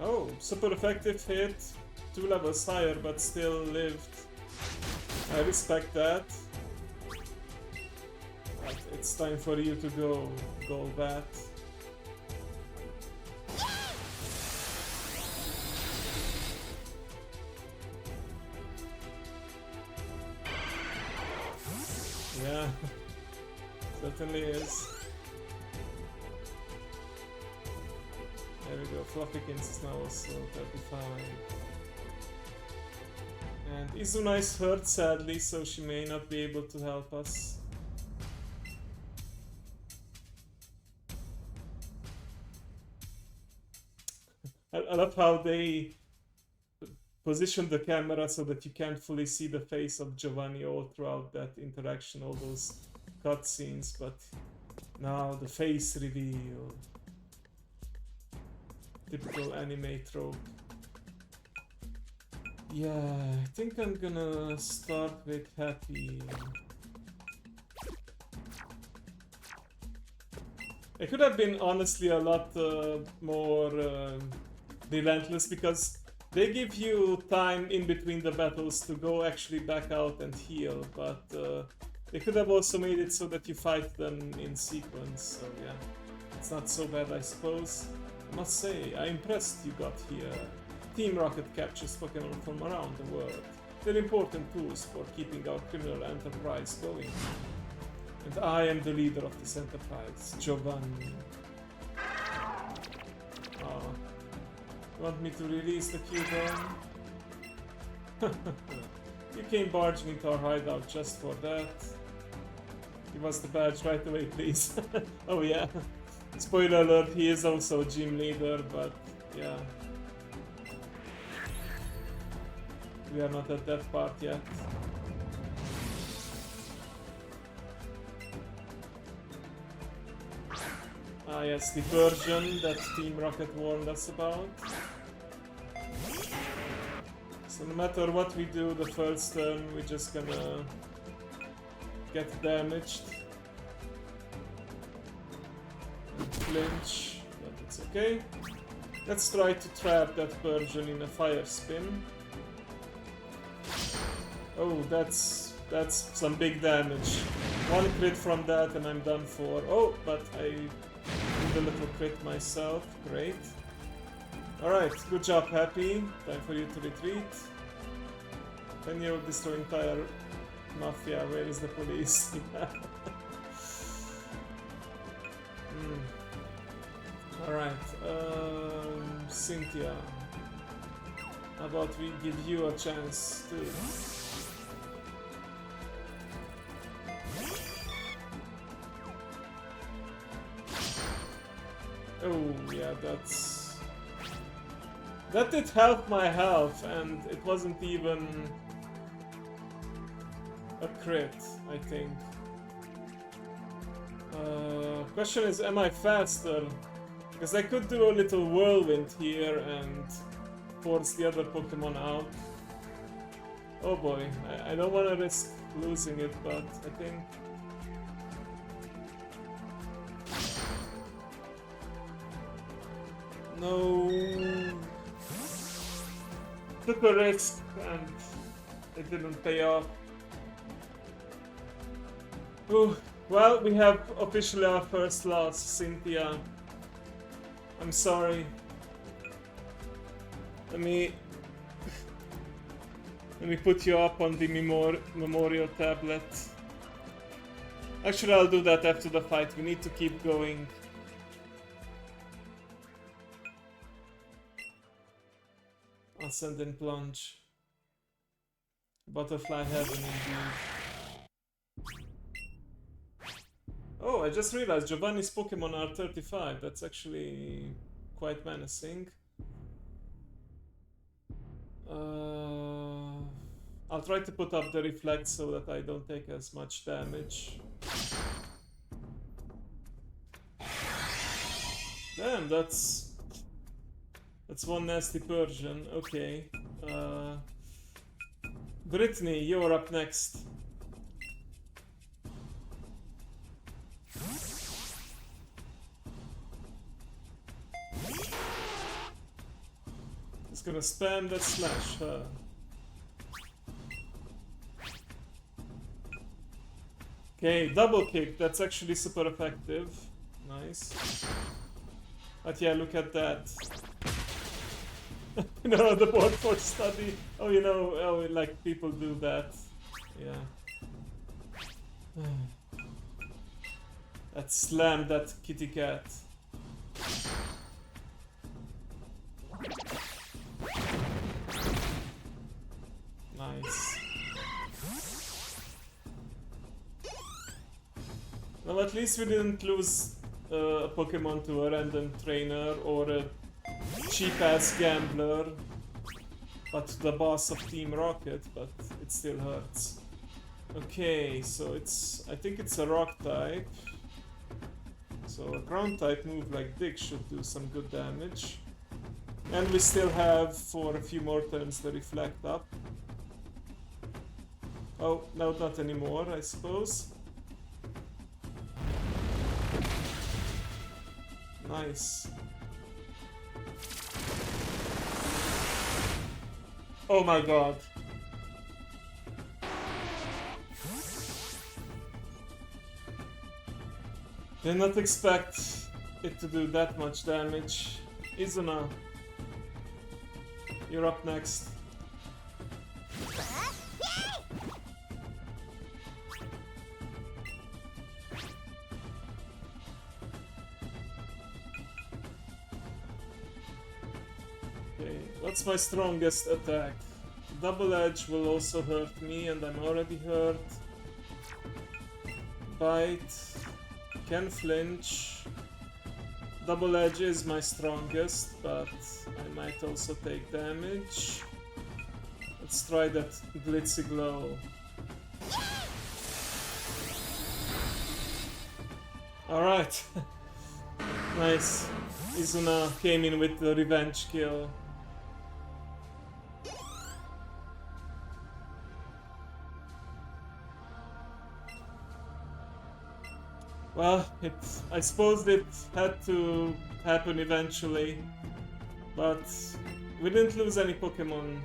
Speaker 1: Oh, super effective hit, 2 levels higher, but still lived. I respect that. But it's time for you to go Golbat. Yeah, certainly is. There we go, Fluffykins is now also 35. And Izuna is hurt sadly, so she may not be able to help us. I love how they position the camera so that you can't fully see the face of Giovanni all throughout that interaction, all those cutscenes, but now the face reveal. Typical anime trope. Yeah, I think I'm gonna start with Happy. It could have been honestly a lot more relentless, because they give you time in between the battles to go actually back out and heal, but they could have also made it so that you fight them in sequence, so yeah, it's not so bad I suppose. I must say, I'm impressed you got here. Team Rocket captures Pokemon from around the world. They're important tools for keeping our criminal enterprise going. And I am the leader of this enterprise, Giovanni. You want me to release the Cuban? You came barging into our hideout just for that. Give us the badge right away, please. Oh yeah. Spoiler alert, he is also a gym leader, but yeah. We are not at that part yet. Ah yes, the version that Team Rocket warned us about. So no matter what we do the first turn, we're just gonna get damaged. And flinch, but it's okay. Let's try to trap that version in a fire spin. Oh, that's some big damage. One crit from that and I'm done for. Oh, but I did a little crit myself. Great. Alright, good job, Happy. Time for you to retreat. Then you'll destroy entire mafia. Where is the police? Alright, Cynthia. How about we give you a chance too? Oh yeah, that did help my health, and it wasn't even a crit, I think. Question is, am I faster? Because I could do a little whirlwind here and force the other Pokemon out. Oh boy, I don't want to risk losing it, but I think... No... Took a risk and it didn't pay off. Ooh, well, we have officially our first loss, Cynthia. I'm sorry. Let me put you up on the memorial tablet. Actually, I'll do that after the fight. We need to keep going. Ascend and plunge. Butterfly heaven indeed. Oh, I just realized Giovanni's Pokemon are 35. That's actually quite menacing. I'll try to put up the reflect so that I don't take as much damage. Damn, that's one nasty Persian. Okay. Brittany, you're up next. Just gonna spam that slash, huh? Okay, double kick, that's actually super effective. Nice. But yeah, look at that. You know, the board for study. Oh, you know, oh, like people do that. Yeah. That slammed that kitty cat. Nice. Well, at least we didn't lose a Pokemon to a random trainer or a cheap-ass gambler, but the boss of Team Rocket, but it still hurts. Okay, so I think it's a rock type. So a ground type move like Dig should do some good damage. And we still have, for a few more turns, the reflect up. Oh, no, not anymore, I suppose. Nice. Oh my god. Did not expect it to do that much damage. Izuna, you're up next. What's my strongest attack? Double Edge will also hurt me, and I'm already hurt. Bite. Can flinch. Double Edge is my strongest, but I might also take damage. Let's try that Glitzy Glow. Alright. Nice. Izuna came in with the revenge kill. Well, I suppose it had to happen eventually, but we didn't lose any Pokemon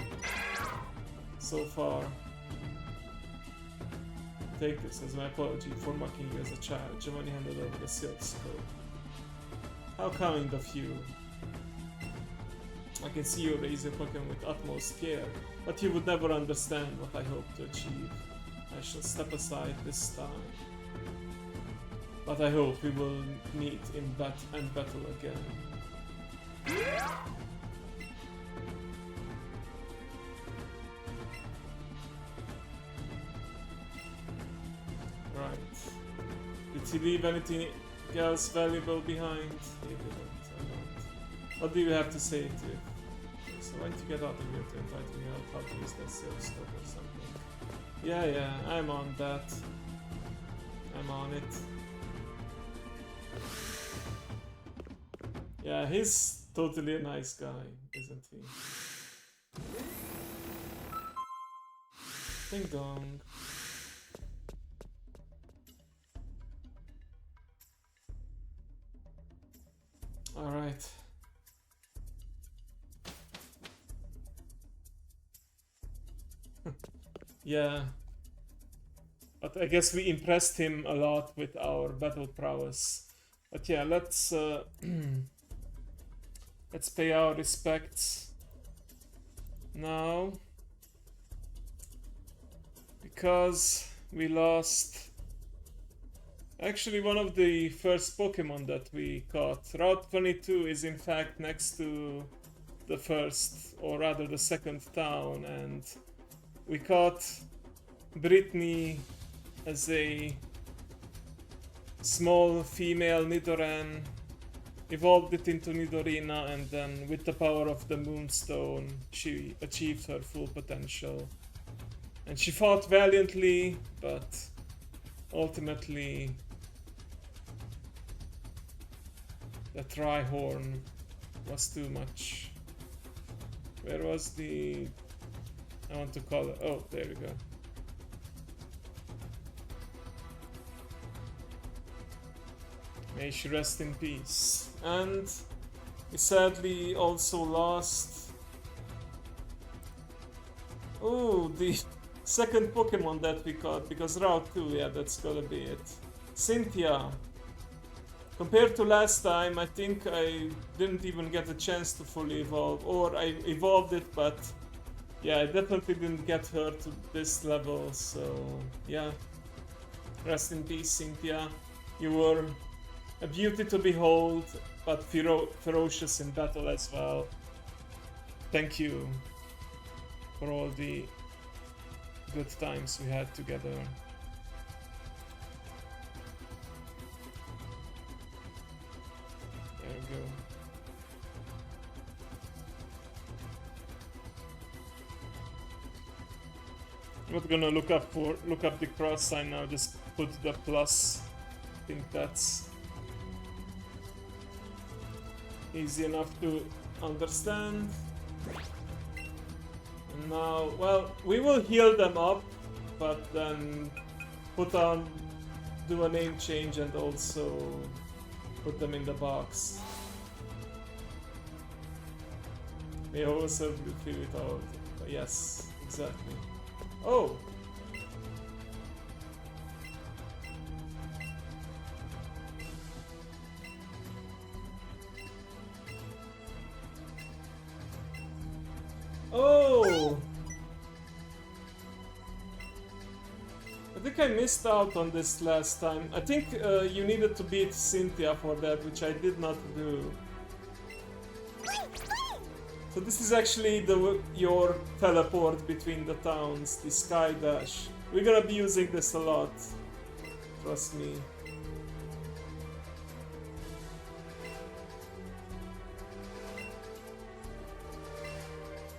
Speaker 1: so far. Take this as my apology for mocking you as a child. Giovanni handed over the silk scope. How kind of you. I can see you raise your Pokemon with utmost care, but you would never understand what I hope to achieve. I shall step aside this time. But I hope we will meet in battle again. Right. Did he leave anything else valuable behind? He didn't, I don't. What do you have to say to it? So why don't you get out of here to invite me out how to use that sales stuff or something? Yeah, I'm on that. I'm on it. Yeah, he's totally a nice guy, isn't he? Ding dong. Alright. Yeah. But I guess we impressed him a lot with our battle prowess. But yeah, let's let's pay our respects now, because we lost actually one of the first Pokemon that we caught. Route 22 is in fact next to the first, or rather the second town, and we caught Brittany as a small female Nidoran, evolved it into Nidorina, and then with the power of the Moonstone she achieved her full potential. And she fought valiantly, but ultimately the Trihorn was too much. Where was the... I want to call it... Oh, there we go. May she rest in peace. And we sadly also lost... Oh, the second Pokemon that we caught, because Route 2, yeah, that's gotta be it. Cynthia. Compared to last time, I think I didn't even get a chance to fully evolve, or I evolved it, but yeah, I definitely didn't get her to this level, so yeah. Rest in peace, Cynthia. You were a beauty to behold, but ferocious in battle as well. Thank you for all the good times we had together. There we go. I'm not gonna look up the cross sign now, just put the plus. I think that's easy enough to understand. And now, well, we will heal them up, but then do a name change and also put them in the box. We also feel it out. Yes, exactly. Oh! Oh! I think I missed out on this last time. I think you needed to beat Cynthia for that, which I did not do. So this is actually your teleport between the towns, the Sky Dash. We're gonna be using this a lot, trust me.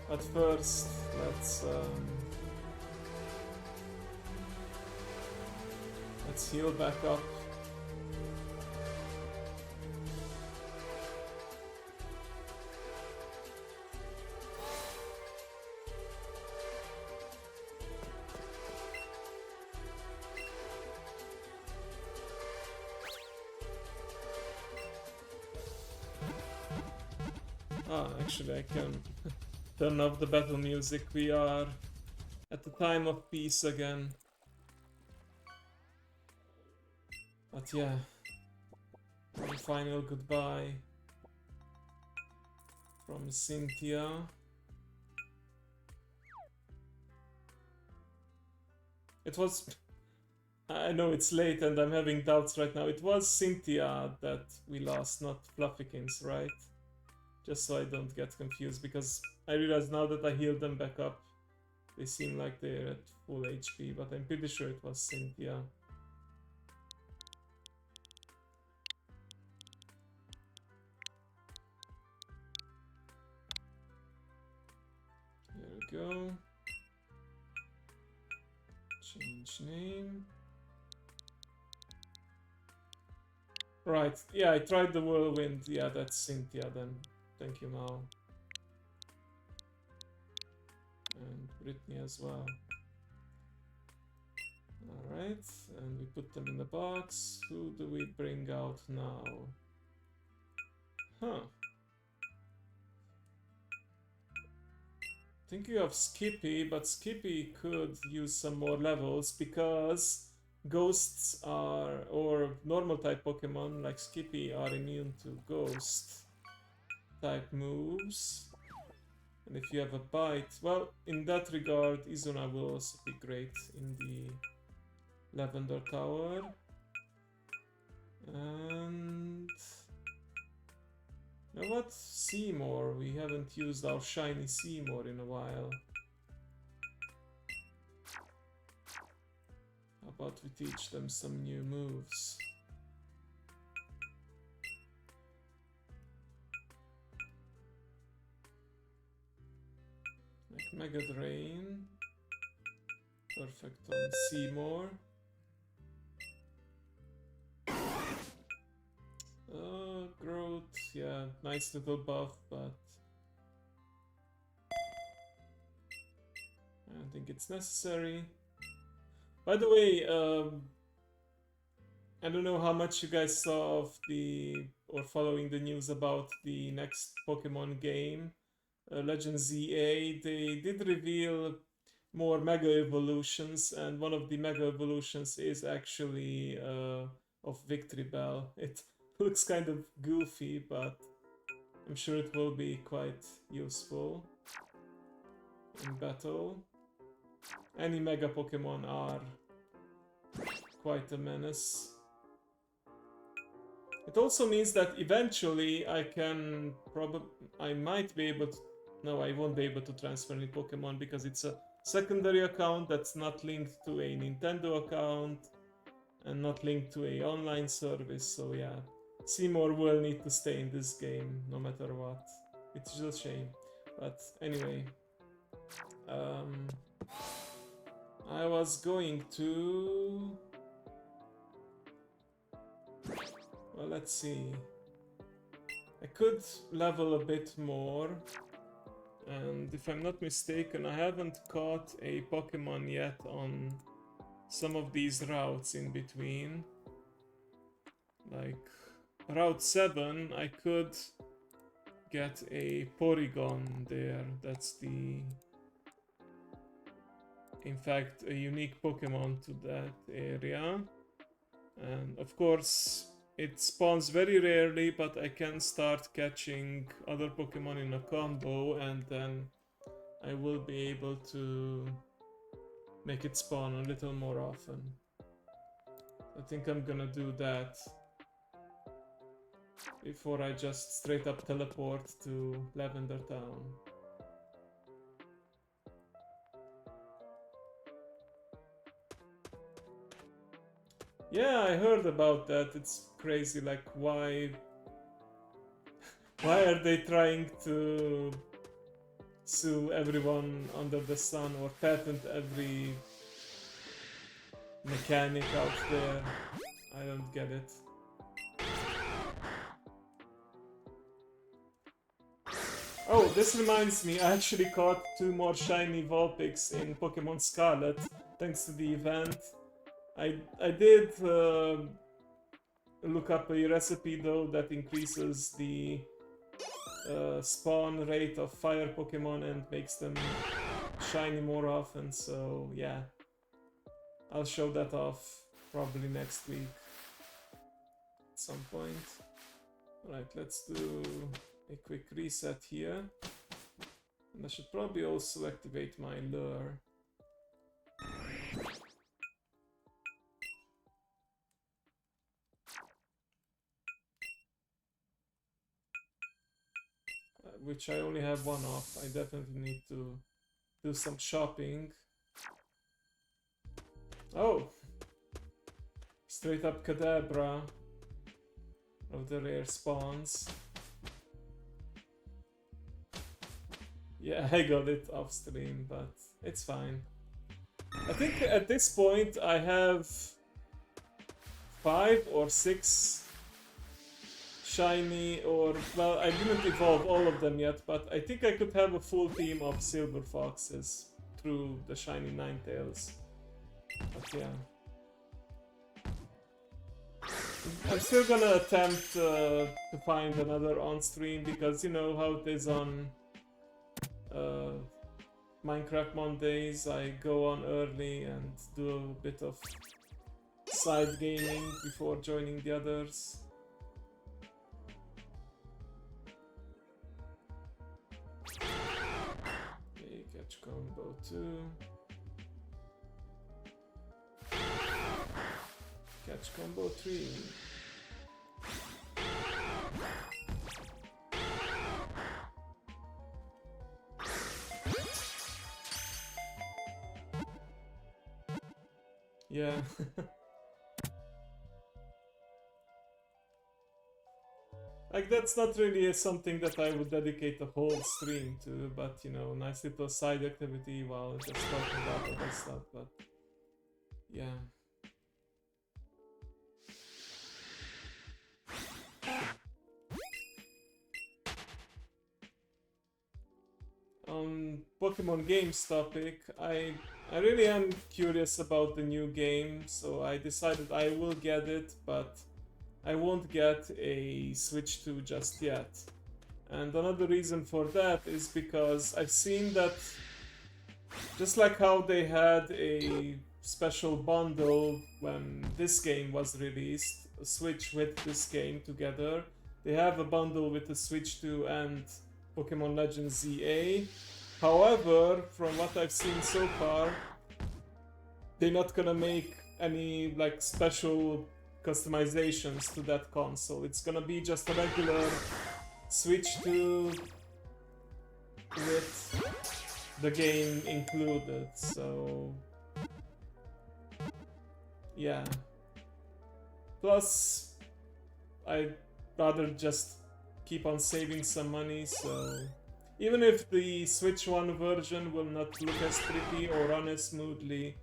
Speaker 1: But first, let's heal back up. Actually I can turn off the battle music. We are at the time of peace again. But yeah, one final goodbye from Cynthia. It was... I know it's late and I'm having doubts right now. It was Cynthia that we lost, not Fluffykins, right? Just so I don't get confused, because I realize now that I healed them back up, they seem like they're at full HP, but I'm pretty sure it was Cynthia. Here we go. Change name. Right, yeah, I tried the whirlwind. Yeah, that's Cynthia then. Thank you, Mal. And Brittany as well. Alright, and we put them in the box. Who do we bring out now? Huh. Thinking of Skippy, but Skippy could use some more levels because ghosts are, or normal type Pokemon like Skippy are immune to ghost type moves. And if you have a bite, well, in that regard, Izuna will also be great in the Lavender Tower. And you know what? Seymour. We haven't used our shiny Seymour in a while. How about we teach them some new moves? Like Mega Drain. Perfect on Seymour. Growth, yeah, nice little buff, but I don't think it's necessary. By the way, I don't know how much you guys saw of or following the news about the next Pokemon game, Legend ZA. They did reveal more Mega Evolutions, and one of the Mega Evolutions is actually of Victory Bell. It looks kind of goofy, but I'm sure it will be quite useful in battle. Any Mega Pokemon are quite a menace. It also means that eventually I might be able to... No, I won't be able to transfer any Pokemon because it's a secondary account that's not linked to a Nintendo account and not linked to a online service, so yeah. Seymour will need to stay in this game no matter what. It's just a shame. But anyway. I was going to... Well, let's see. I could level a bit more. And if I'm not mistaken, I haven't caught a Pokemon yet on some of these routes in between. Like Route 7, I could get a Porygon there. That's the... in fact, a unique Pokemon to that area. And of course, it spawns very rarely, but I can start catching other Pokemon in a combo, and then I will be able to make it spawn a little more often. I think I'm gonna do that. before I just straight up teleport to Lavender Town. Yeah, I heard about that. It's crazy. Like, why are they trying to sue everyone under the sun or patent every mechanic out there? I don't get it. Oh, this reminds me, I actually caught 2 more shiny Vulpix in Pokemon Scarlet thanks to the event. I did look up a recipe though that increases the spawn rate of fire Pokemon and makes them shiny more often, so yeah. I'll show that off probably next week at some point. Alright, let's do a quick reset here. And I should probably also activate my lure. Which I only have 1 off. I definitely need to do some shopping. Oh! Straight up Kadabra of the rare spawns. Yeah, I got it off stream, but it's fine. I think at this point I have 5 or 6 shiny, or well, I didn't evolve all of them yet, but I think I could have a full team of silver foxes through the shiny Ninetales. But yeah, I'm still gonna attempt to find another on stream, because you know how it is on Minecraft Mondays. I go on early and do a bit of side gaming before joining the others. Okay, catch combo 2. Catch combo 3. Yeah. Like, that's not really something that I would dedicate a whole stream to, but you know, nice little side activity while just talking about other stuff, but yeah. On Pokemon games topic, I really am curious about the new game, so I decided I will get it, but I won't get a Switch 2 just yet. And another reason for that is because I've seen that, just like how they had a special bundle when this game was released, a Switch with this game together, they have a bundle with the Switch 2 and Pokemon Legends ZA. However, from what I've seen so far, they're not gonna make any like special customizations to that console. It's gonna be just a regular Switch 2 with the game included, so yeah. Plus, I'd rather just keep on saving some money, so even if the Switch 1 version will not look as pretty or run as smoothly,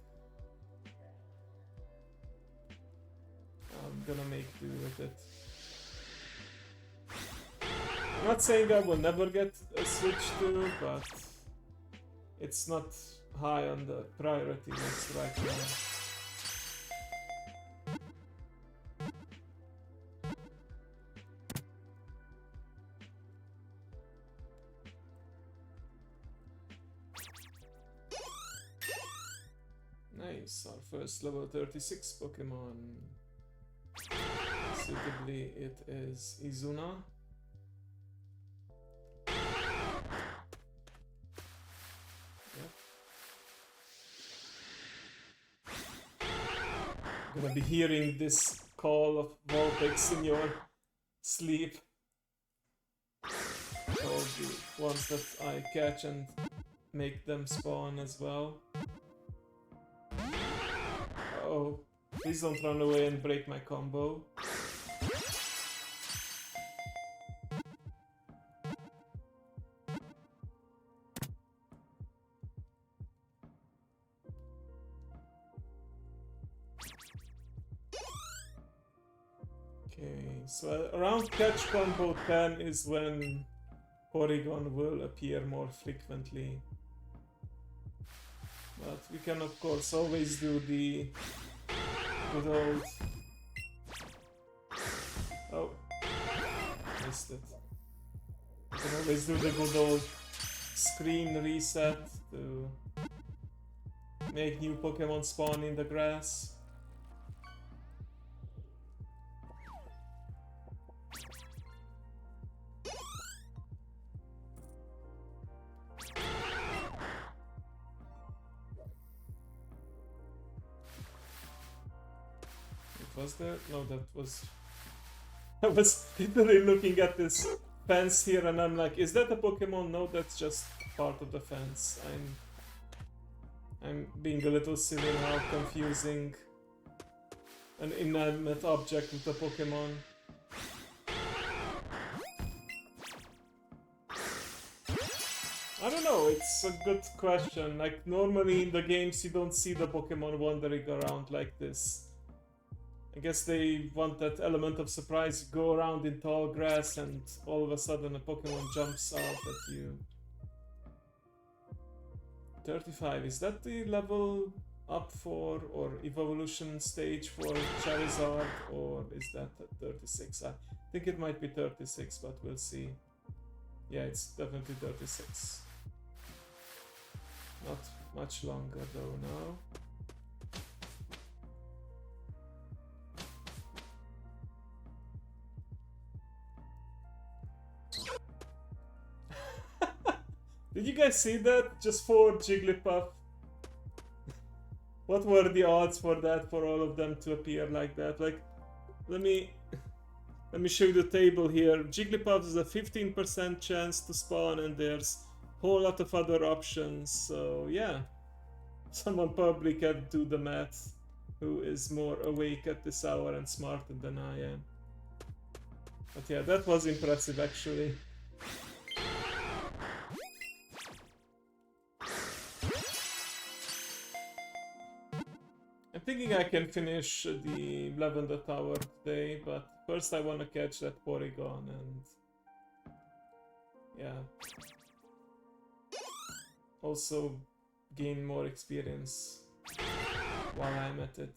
Speaker 1: I'm gonna make do with it. I'm not saying I will never get a Switch 2, but it's not high on the priority list right now. Nice, our first level 36 Pokemon. Suitably, it is Izuna. Yep. Gonna be hearing this call of Vulpix in your sleep. All the ones that I catch and make them spawn as well. Oh, please don't run away and break my combo. Okay, so around catch combo 10 is when Porygon will appear more frequently. But we can of course always do the good old... Oh, missed it. We can always do the good old screen reset to make new Pokemon spawn in the grass. Was there? No, that was... I was literally looking at this fence here and I'm like, is that a Pokemon? No, that's just part of the fence. I'm being a little silly now, confusing an inanimate object with a Pokemon. I don't know, it's a good question. Like, normally in the games you don't see the Pokemon wandering around like this. I guess they want that element of surprise. You go around in tall grass and all of a sudden a Pokemon jumps out at you. 35, is that the level up for or evolution stage for Charizard, or is that at 36? I think it might be 36, but we'll see. Yeah, it's definitely 36. Not much longer though now. Did you guys see that? Just for Jigglypuff. What were the odds for that, for all of them to appear like that? Like, let me show you the table here. Jigglypuff is a 15% chance to spawn, and there's a whole lot of other options. So yeah, someone probably can do the math who is more awake at this hour and smarter than I am. But yeah, that was impressive actually. I'm thinking I can finish the Lavender Tower today, but first I want to catch that Porygon and... yeah. Also gain more experience while I'm at it.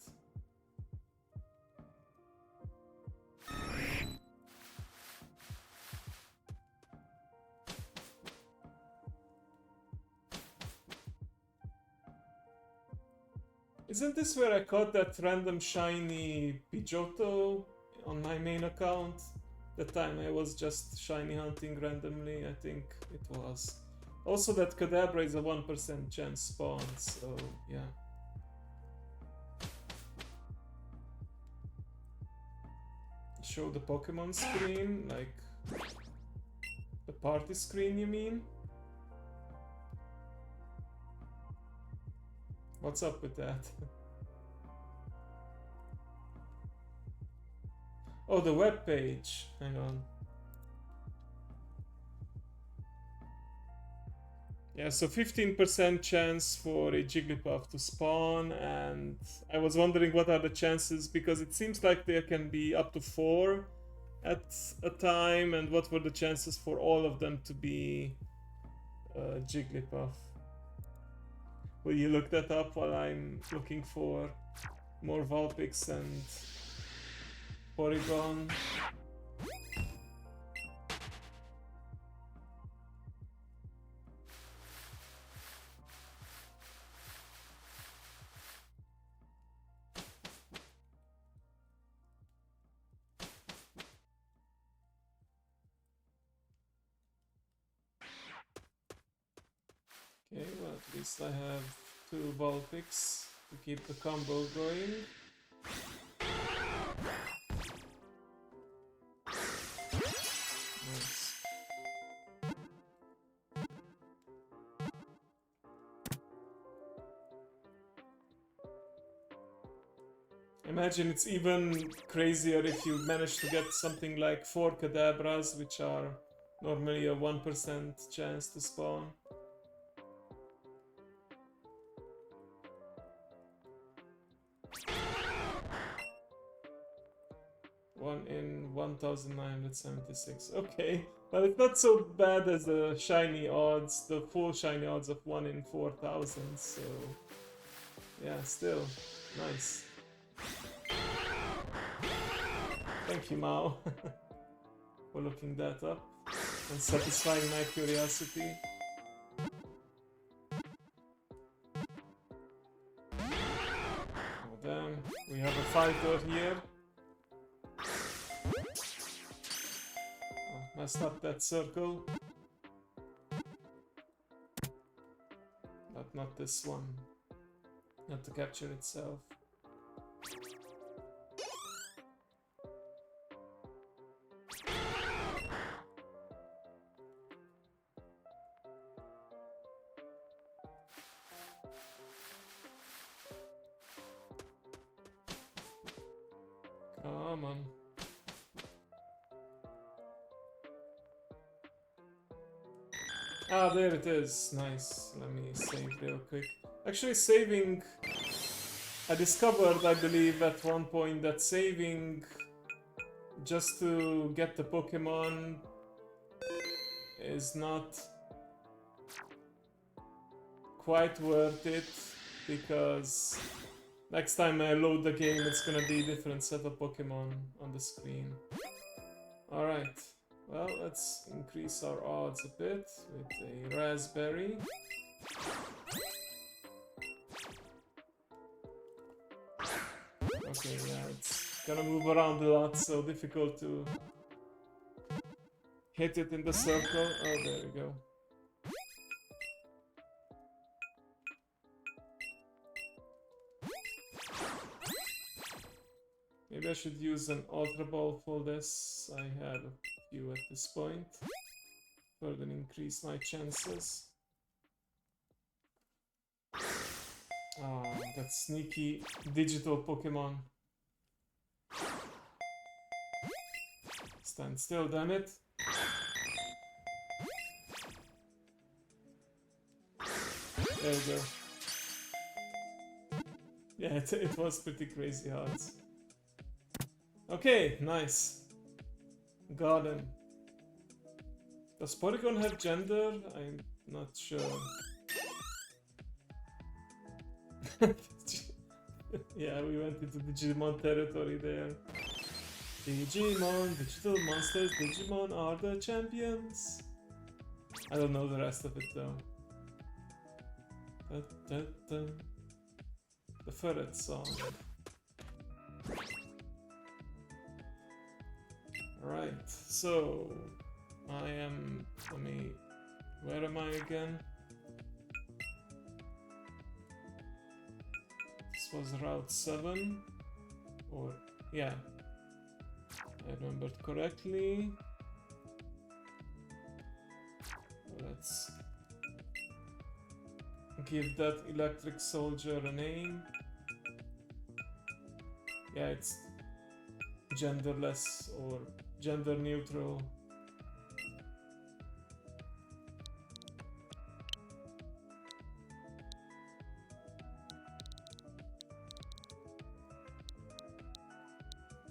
Speaker 1: Isn't this where I caught that random shiny Pidgeotto on my main account? That time I was just shiny hunting randomly, I think it was. Also that Kadabra is a 1% chance spawn, so yeah. Show the Pokemon screen, like... the party screen you mean? What's up with that? Oh, the web page. Hang on. Yeah, so 15% chance for a Jigglypuff to spawn, and I was wondering what are the chances, because it seems like there can be up to 4 at a time, and what were the chances for all of them to be Jigglypuff? Will you look that up while I'm looking for more Vulpix and Porygon? Okay, well at least I have 2 Vulpix to keep the combo going. Imagine it's even crazier if you manage to get something like 4 Kadabras, which are normally a 1% chance to spawn. One in 1976. Okay, but it's not so bad as the shiny odds, the full shiny odds of 1 in 4,000, so yeah, still nice. Thank you, Mao, for looking that up and satisfying my curiosity. Oh damn, we have a fighter here. Oh, messed up that circle. But not this one. Not the capture itself. Come on. Ah, there it is. Nice. Let me save real quick. Actually, saving... I discovered, I believe, at one point that saving just to get the Pokemon is not quite worth it, because next time I load the game it's gonna be a different set of Pokemon on the screen. Alright, well, let's increase our odds a bit with a raspberry. Okay, yeah, it's gonna move around a lot, so difficult to hit it in the circle. Oh, there we go. Maybe I should use an Ultra Ball for this. I have a few at this point. Further increase my chances. Ah, that sneaky digital Pokemon. Stand still, damn it. There we go. Yeah, it was pretty crazy odds. Okay, nice. Got him. Does Porygon have gender? I'm not sure. Yeah, we went into Digimon territory there. Digimon, digital monsters, Digimon are the champions. I don't know the rest of it though. Da, da, da. The ferret song. Right, so I am, where am I again? This was Route 7, or, yeah, I remembered correctly. Let's give that electric soldier a name. Yeah, it's genderless or gender neutral.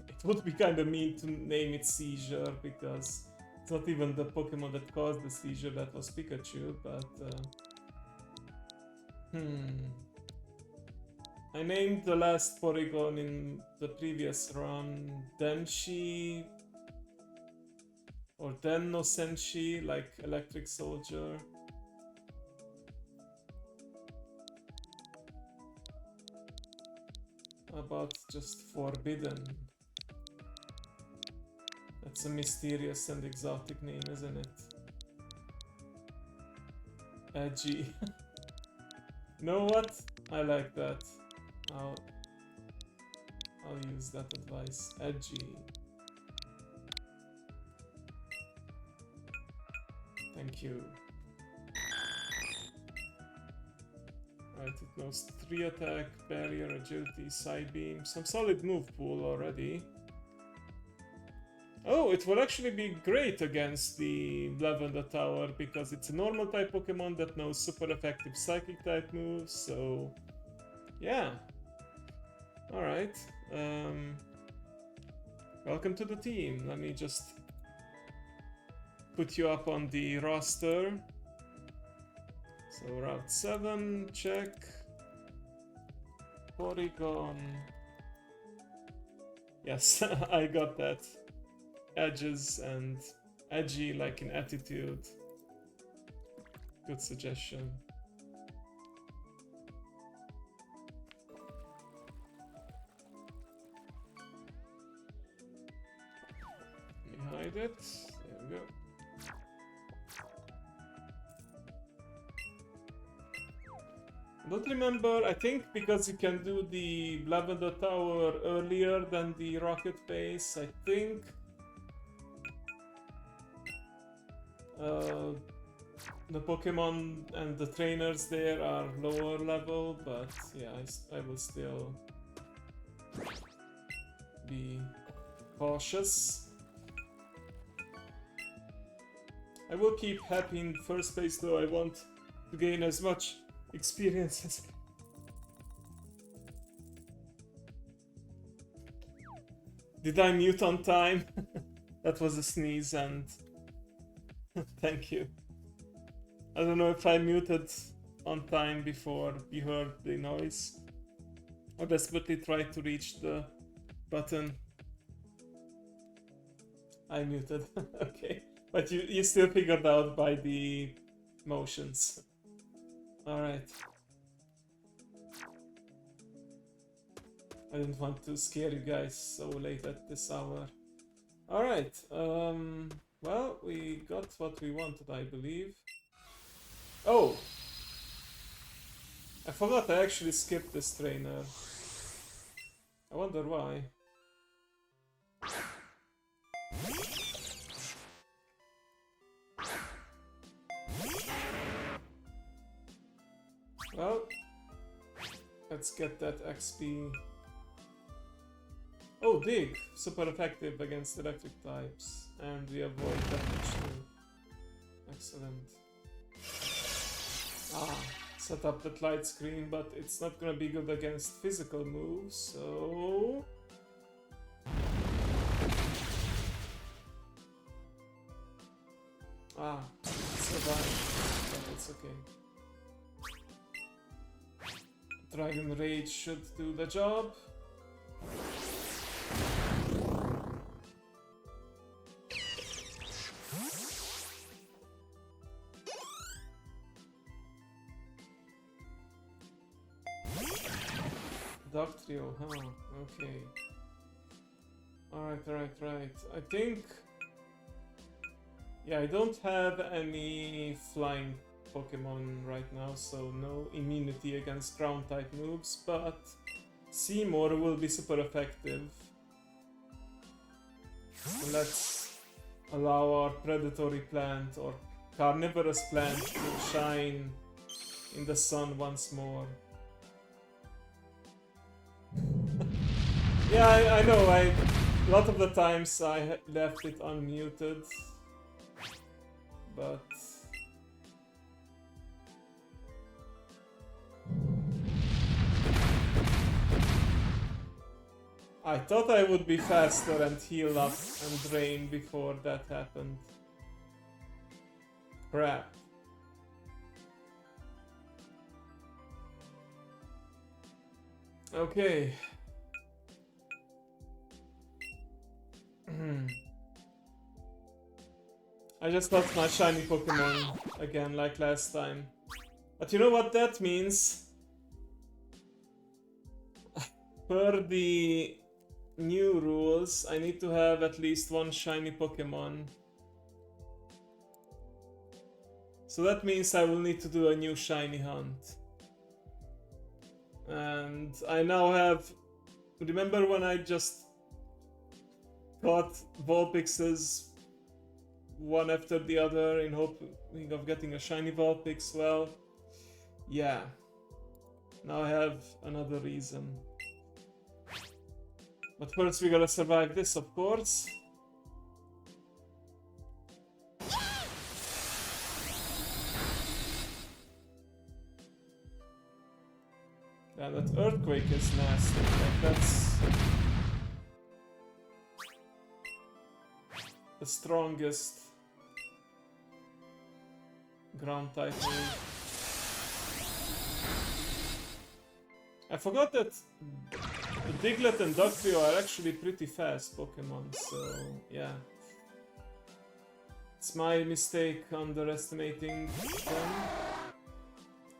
Speaker 1: It would be kind of mean to name it Seizure, because it's not even the Pokemon that caused the seizure, that was Pikachu, but I named the last Porygon in the previous run Denshi or Denno Senshi, like Electric Soldier. How about just Forbidden? That's a mysterious and exotic name, isn't it? Edgy. You know what? I like that. I'll use that advice. Edgy. Thank you. Right, it knows 3 attack, barrier, agility, side beam. Some solid move pool already. Oh, it will actually be great against the Lavender Tower because it's a normal type Pokemon that knows super effective psychic type moves, so yeah. Alright. Welcome to the team. Let me just put you up on the roster. So Route 7, check. Porygon. Yes, I got that. Edges and edgy like in attitude. Good suggestion. Let me hide it. There we go. Don't remember, I think because you can do the Lavender Tower earlier than the Rocket Base, I think the Pokemon and the trainers there are lower level, but yeah, I will still be cautious. I will keep Happy in first place though. I want to gain as much experience as Did I mute on time? That was a sneeze and thank you. I don't know if I muted on time before you heard the noise. I desperately tried to reach the button. I muted. Okay. But you still figured out by the motions. Alright. I didn't want to scare you guys so late at this hour. Alright, well, we got what we wanted, I believe. Oh! I forgot I actually skipped this trainer. I wonder why. Well, let's get that XP. Oh, Dig! Super effective against electric types. And we avoid damage too. Excellent. Ah, set up that light screen, but it's not gonna be good against physical moves, so... Ah, survive, but it's okay. Dragon Rage should do the job. Doctrio, huh? Okay. Alright. I think... Yeah, I don't have any flying Pokemon right now, so no immunity against ground type moves, but Seymour will be super effective. So let's allow our predatory plant or carnivorous plant to shine in the sun once more. Yeah, I know, a lot of the times I left it unmuted, but... I thought I would be faster and heal up and drain before that happened. Crap. Okay. I just lost my shiny Pokemon again like last time. But you know what that means? Per the new rules, I need to have at least one shiny Pokemon. So that means I will need to do a new shiny hunt. And I now have... Remember when I just caught Vulpixes one after the other in hoping of getting a shiny Vulpix? Well, yeah. Now I have another reason. But first we gotta survive this, of course. Yeah, that earthquake is nasty. Like, that's the strongest ground type move. I forgot that Diglett and Dugtrio are actually pretty fast Pokemon, so yeah. It's my mistake underestimating them.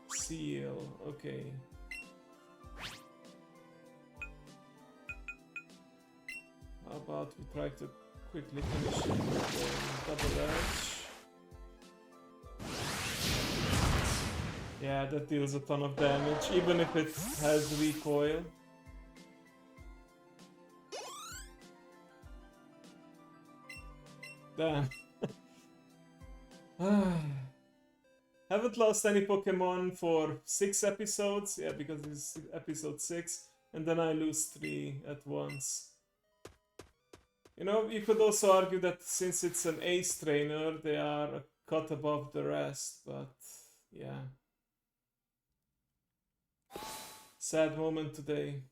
Speaker 1: Seal, okay. How about we try to quickly finish it with Double Edge. Yeah, that deals a ton of damage, even if it has recoil. Damn. Haven't lost any Pokemon for 6 episodes. Yeah, because it's episode 6. And then I lose 3 at once. You know, you could also argue that since it's an ace trainer, they are a cut above the rest. But, yeah. Sad moment today.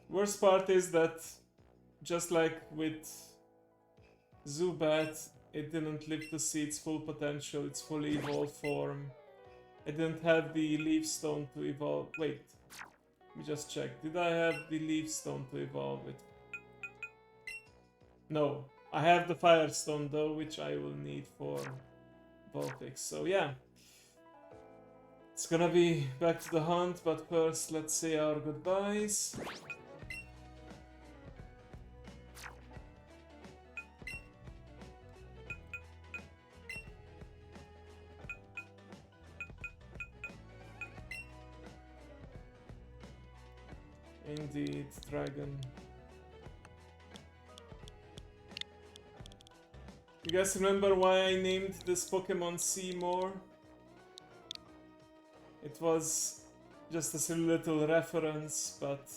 Speaker 1: Worst part is that, just like with Zubat, it didn't live to see its full potential, its fully evolved form. I didn't have the Leaf Stone to evolve. Wait, let me just check. Did I have the Leaf Stone to evolve it? No. I have the Firestone though, which I will need for Vulpix. So yeah. It's gonna be back to the hunt, but first let's say our goodbyes. Indeed, dragon. You guys remember why I named this Pokemon Seymour? It was just a silly little reference, but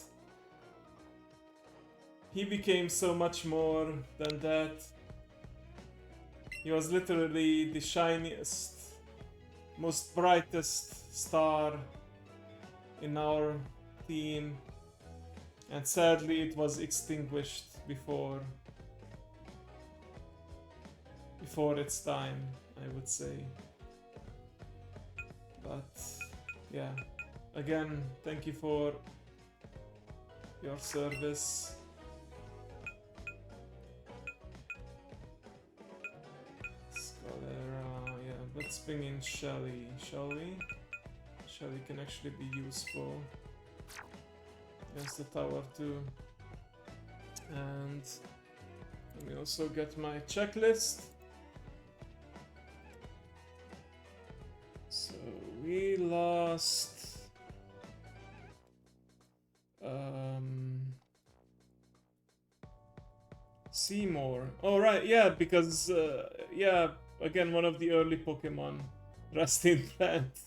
Speaker 1: he became so much more than that. He was literally the shiniest, most brightest star in our team. And sadly, it was extinguished before its time, I would say. But yeah, again, thank you for your service. Scalera, yeah, let's bring in Shelly, shall we? Shelly can actually be useful against the tower too. And let me also get my checklist. So we lost Seymour. Oh right, yeah, because yeah, again, one of the early Pokemon, Rusty Plant.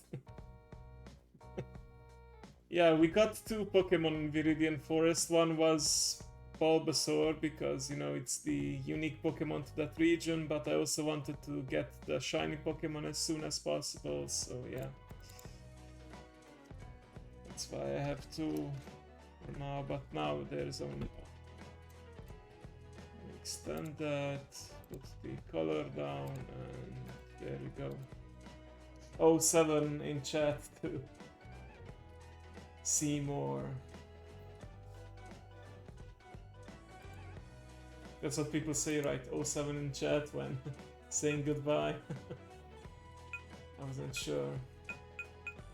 Speaker 1: Yeah, we got 2 Pokemon in Viridian Forest. One was Bulbasaur because, you know, it's the unique Pokemon to that region, but I also wanted to get the shiny Pokemon as soon as possible, so yeah. That's why I have 2 for now, but now there's only one. Extend that, put the color down, and there we go. Oh, 7 in chat too. Seymour. That's what people say, right? 07 in chat when saying goodbye. I wasn't sure.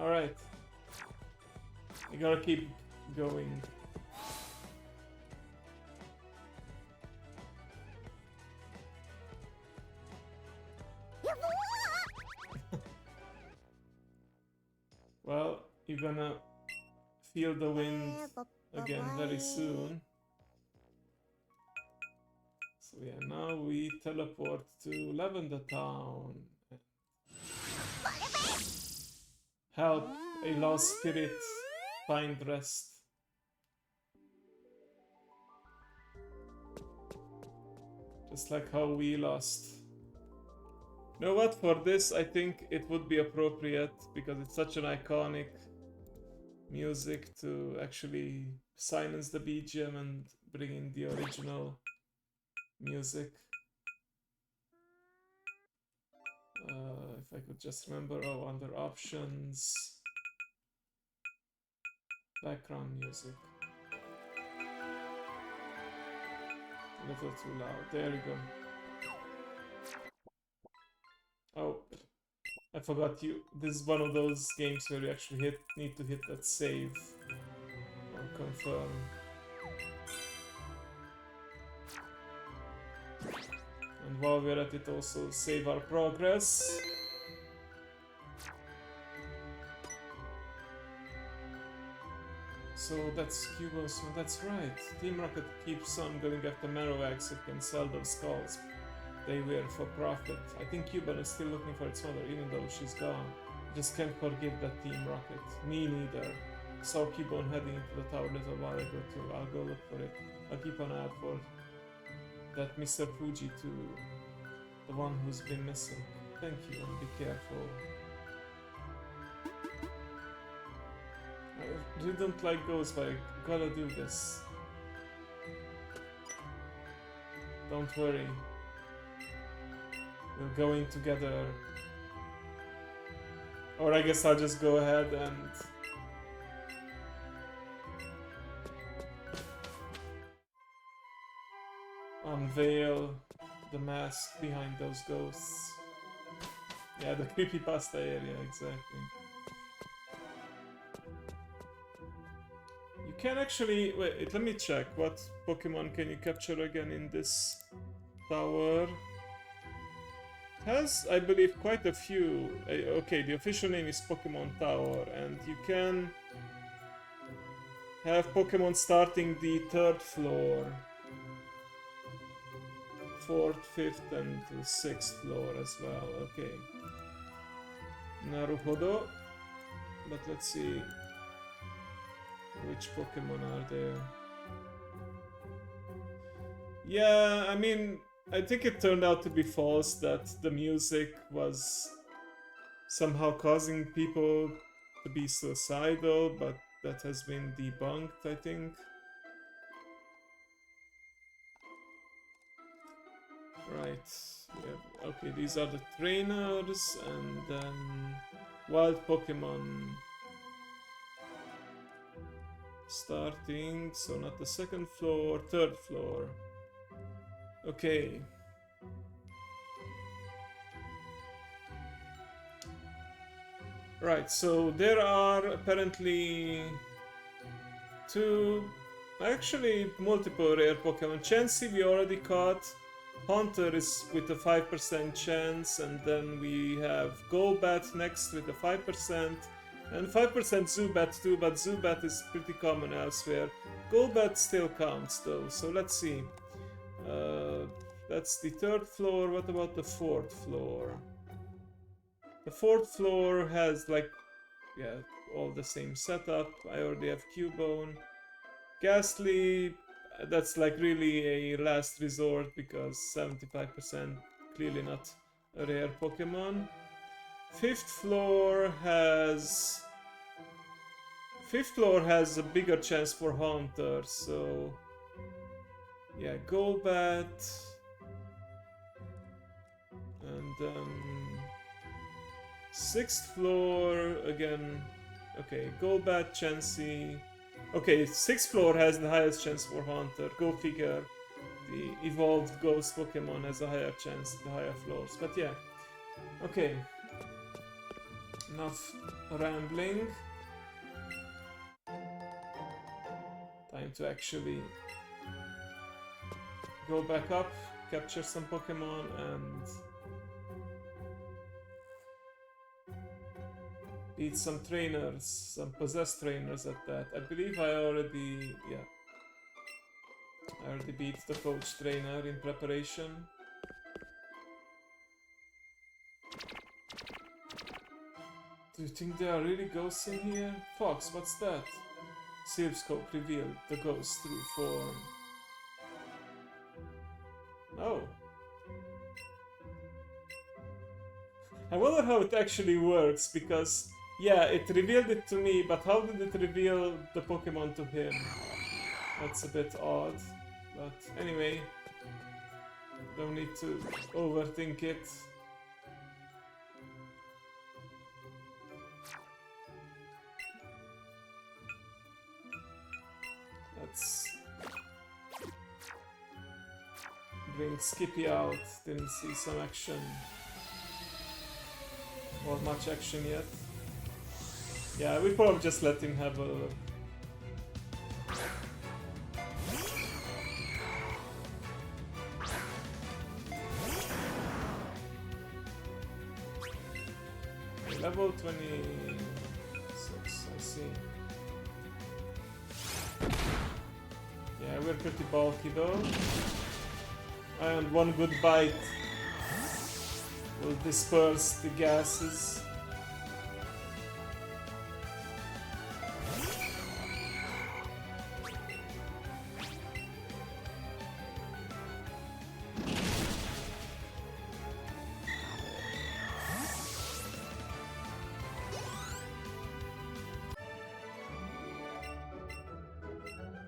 Speaker 1: Alright. You gotta keep going. Well, you're gonna feel the wind again very soon. So yeah, now we teleport to Lavender Town. Help a lost spirit find rest. Just like how we lost. You know what? For this, I think it would be appropriate because it's such an iconic music to actually silence the BGM and bring in the original music. If I could just remember, oh, under options, background music. A little too loud. There we go. Oh, I forgot you. This is one of those games where you actually need to hit that save or confirm. And while we're at it, also save our progress. So that's Cubo, so that's right. Team Rocket keeps on going after Marowak so it can sell those skulls they wear for profit. I think Cuban is still looking for its mother even though she's gone. I just can't forgive that Team Rocket. Me neither. Saw Cuban heading into the tower a little while ago too. I'll go look for it. I'll keep an eye out for that Mr. Fuji too. The one who's been missing. Thank you and be careful. I really don't like ghosts, but I gotta do this. Don't worry. We're going together. Or I guess I'll just go ahead and... unveil the mask behind those ghosts. Yeah, the creepypasta area, exactly. You can actually... wait, let me check. What Pokemon can you capture again in this tower? It has, I believe, quite a few. Okay, the official name is Pokemon Tower, and you can have Pokemon starting the 3rd floor, 4th, 5th, and the 6th floor as well. Okay. Naruhodo. But let's see which Pokemon are there. Yeah, I mean, I think it turned out to be false that the music was somehow causing people to be suicidal, but that has been debunked, I think. Right. Yeah, okay, these are the trainers, and then wild Pokemon starting, so not the 2nd floor, 3rd floor. Okay. Right, so there are apparently actually multiple rare Pokemon. Chansey we already caught. Haunter is with a 5% chance, and then we have Golbat next with a 5%, and 5% Zubat too, but Zubat is pretty common elsewhere. Golbat still counts though, so let's see. That's the 3rd floor. What about the 4th floor? The 4th floor has like, yeah, all the same setup. I already have Cubone. Ghastly, that's like really a last resort because 75% clearly not a rare Pokemon. 5th floor has a bigger chance for Haunter, so yeah, Golbat, and then 6th floor again. Okay, Golbat, Chansey. Okay, 6th floor has the highest chance for Haunter. Go figure. The evolved ghost Pokemon has a higher chance at the higher floors. But yeah. Okay. Enough rambling. Time to actually go back up, capture some Pokemon, and beat some trainers, some possessed trainers at that. I believe I already, yeah. I already beat the coach trainer in preparation. Do you think there are really ghosts in here? Fox, what's that? Silpscope revealed the ghost through form. Oh. I wonder how it actually works, because, yeah, it revealed it to me, but how did it reveal the Pokemon to him? That's a bit odd, but anyway, don't need to overthink it. Let's bring Skippy out. Didn't see some action. Or much action yet. Yeah, we probably just let him have a look. Level 26, I see. Yeah, we're pretty bulky though. And one good bite will disperse the gases.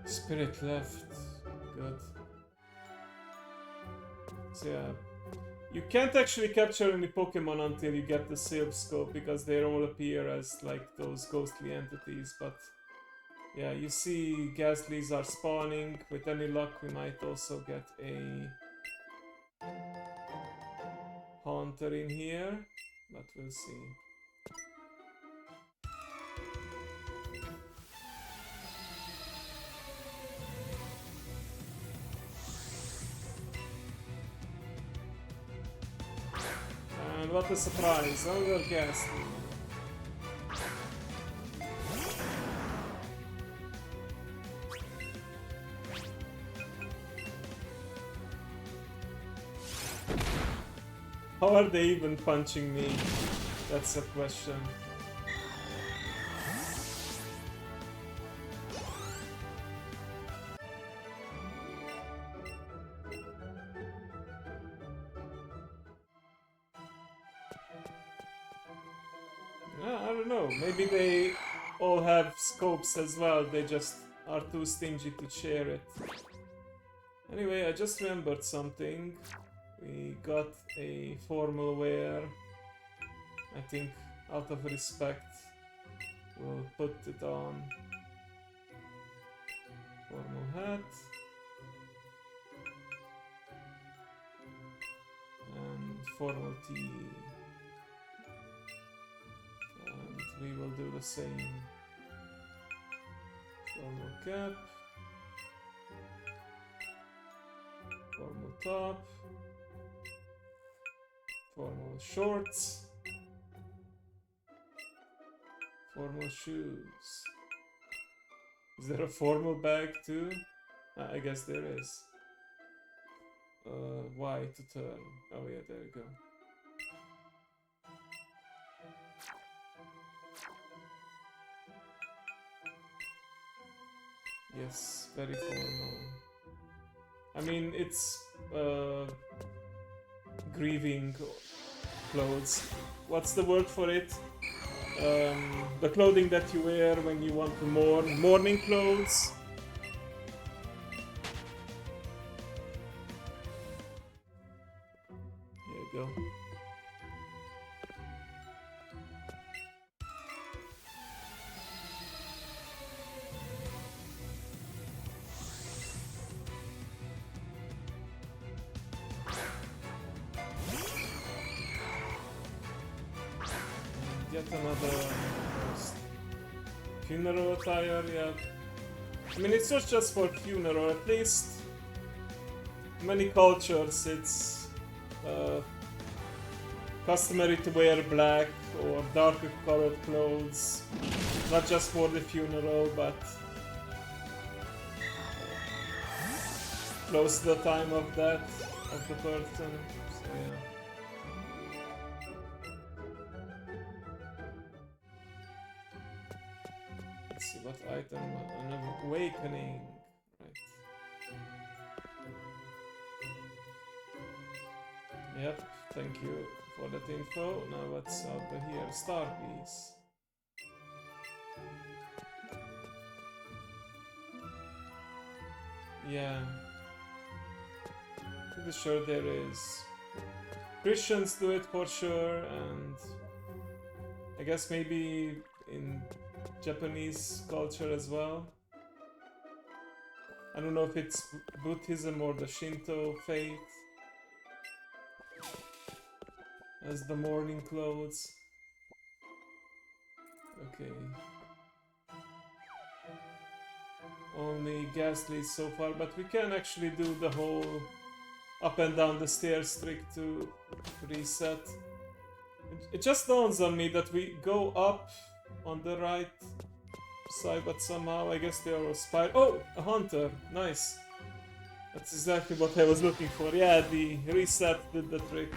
Speaker 1: Spirit left. Good. So yeah. You can't actually capture any Pokemon until you get the Silpscope, because they all appear as like those ghostly entities, but yeah, you see Ghastlies are spawning. With any luck we might also get a Haunter in here, but we'll see. And what a surprise, another Ghastly. How are they even punching me? That's a question. I don't know, maybe they all have scopes as well, they just are too stingy to share it. Anyway, I just remembered something. We got a formal wear. I think out of respect we'll put it on. Formal hat. And formal tee. And we will do the same. Formal cap. Formal top. Formal shorts. Formal shoes. Is there a formal bag too? I guess there is. Y to turn. Oh yeah, there you go. Yes, very formal. I mean, it's grieving clothes. What's the word for it? The clothing that you wear when you want to mourn. Mourning clothes. There you go. Yet another funeral attire, yeah. I mean, it's not just for funeral, at least many cultures it's customary to wear black or darker colored clothes, not just for the funeral, but close to the time of death of the person. So yeah. Let's see what item. An awakening. Right. Yep. Thank you for that info. Now what's over here? Star piece. Yeah. Pretty sure there is. Christians do it for sure, and I guess maybe in Japanese culture as well. I don't know if it's Buddhism or the Shinto faith. As the mourning clothes. Okay. Only ghastly so far, but we can actually do the whole up and down the stairs trick to reset. It just dawns on me that we go up on the right side, but somehow I guess they are a spire. Oh, a hunter! Nice. That's exactly what I was looking for. Yeah, the reset did the trick.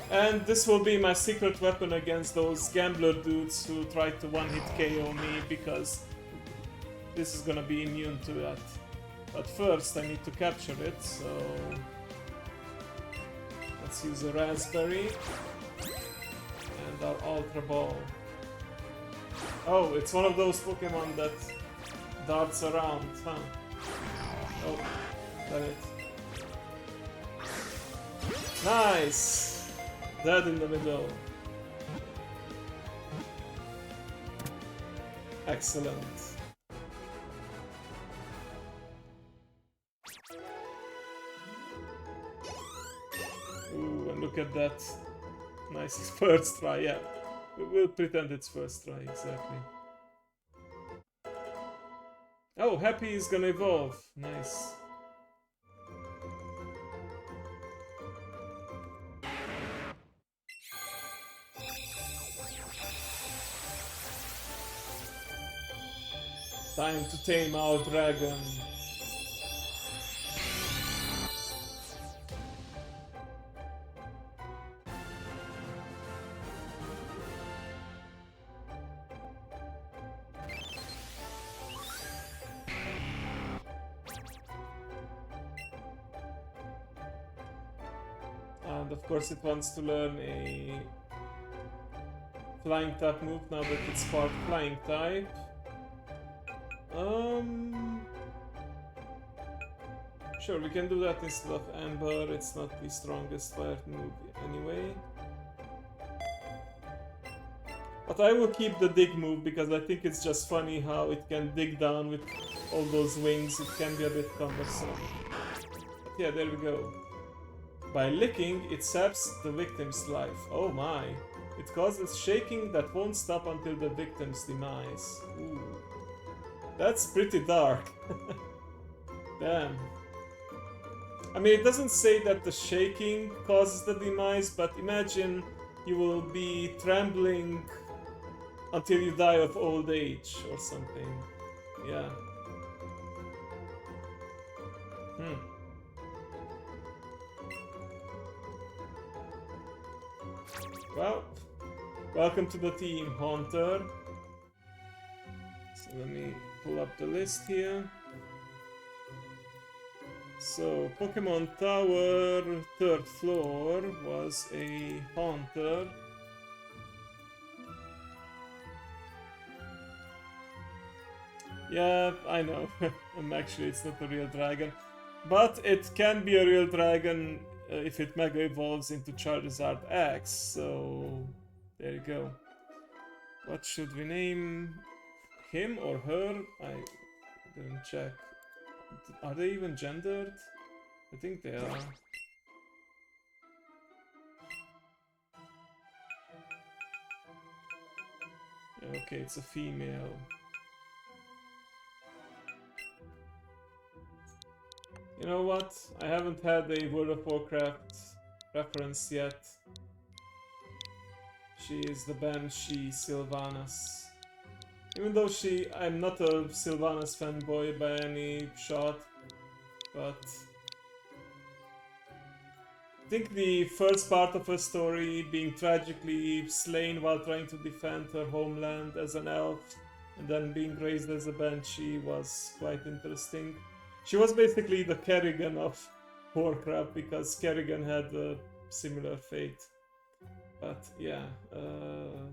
Speaker 1: And this will be my secret weapon against those gambler dudes who tried to one-hit KO me, because this is gonna be immune to that. But first I need to capture it, so let's use a raspberry and our ultra ball. Oh, it's one of those Pokemon that darts around, huh? Oh, got it. Nice! Dead in the middle. Excellent. Ooh, and look at that. Nice first try, yeah. We'll pretend it's first try, exactly. Oh, Happy is gonna evolve. Nice. Time to tame our dragon. And of course it wants to learn a flying type move now that it's part flying type. Sure, we can do that instead of Amber. It's not the strongest fire move anyway. But I will keep the dig move because I think it's just funny how it can dig down with all those wings. It can be a bit cumbersome. But yeah, there we go. By licking, it saps the victim's life. Oh my. It causes shaking that won't stop until the victim's demise. Ooh. That's pretty dark. Damn. I mean, it doesn't say that the shaking causes the demise, but imagine you will be trembling until you die of old age or something. Yeah. Well, welcome to the team, Haunter. So let me pull up the list here. So, Pokemon Tower, 3rd floor, was a Haunter. Yeah, I know. Actually, it's not a real dragon. But it can be a real dragon if it Mega Evolves into Charizard X, so there you go. What should we name him or her? I didn't check. Are they even gendered? I think they are. Okay, it's a female. You know what? I haven't had a World of Warcraft reference yet. She is the Banshee Sylvanas. Even though I'm not a Sylvanas fanboy by any shot, but I think the first part of her story, being tragically slain while trying to defend her homeland as an elf, and then being raised as a banshee, was quite interesting. She was basically the Kerrigan of Warcraft, because Kerrigan had a similar fate. But yeah,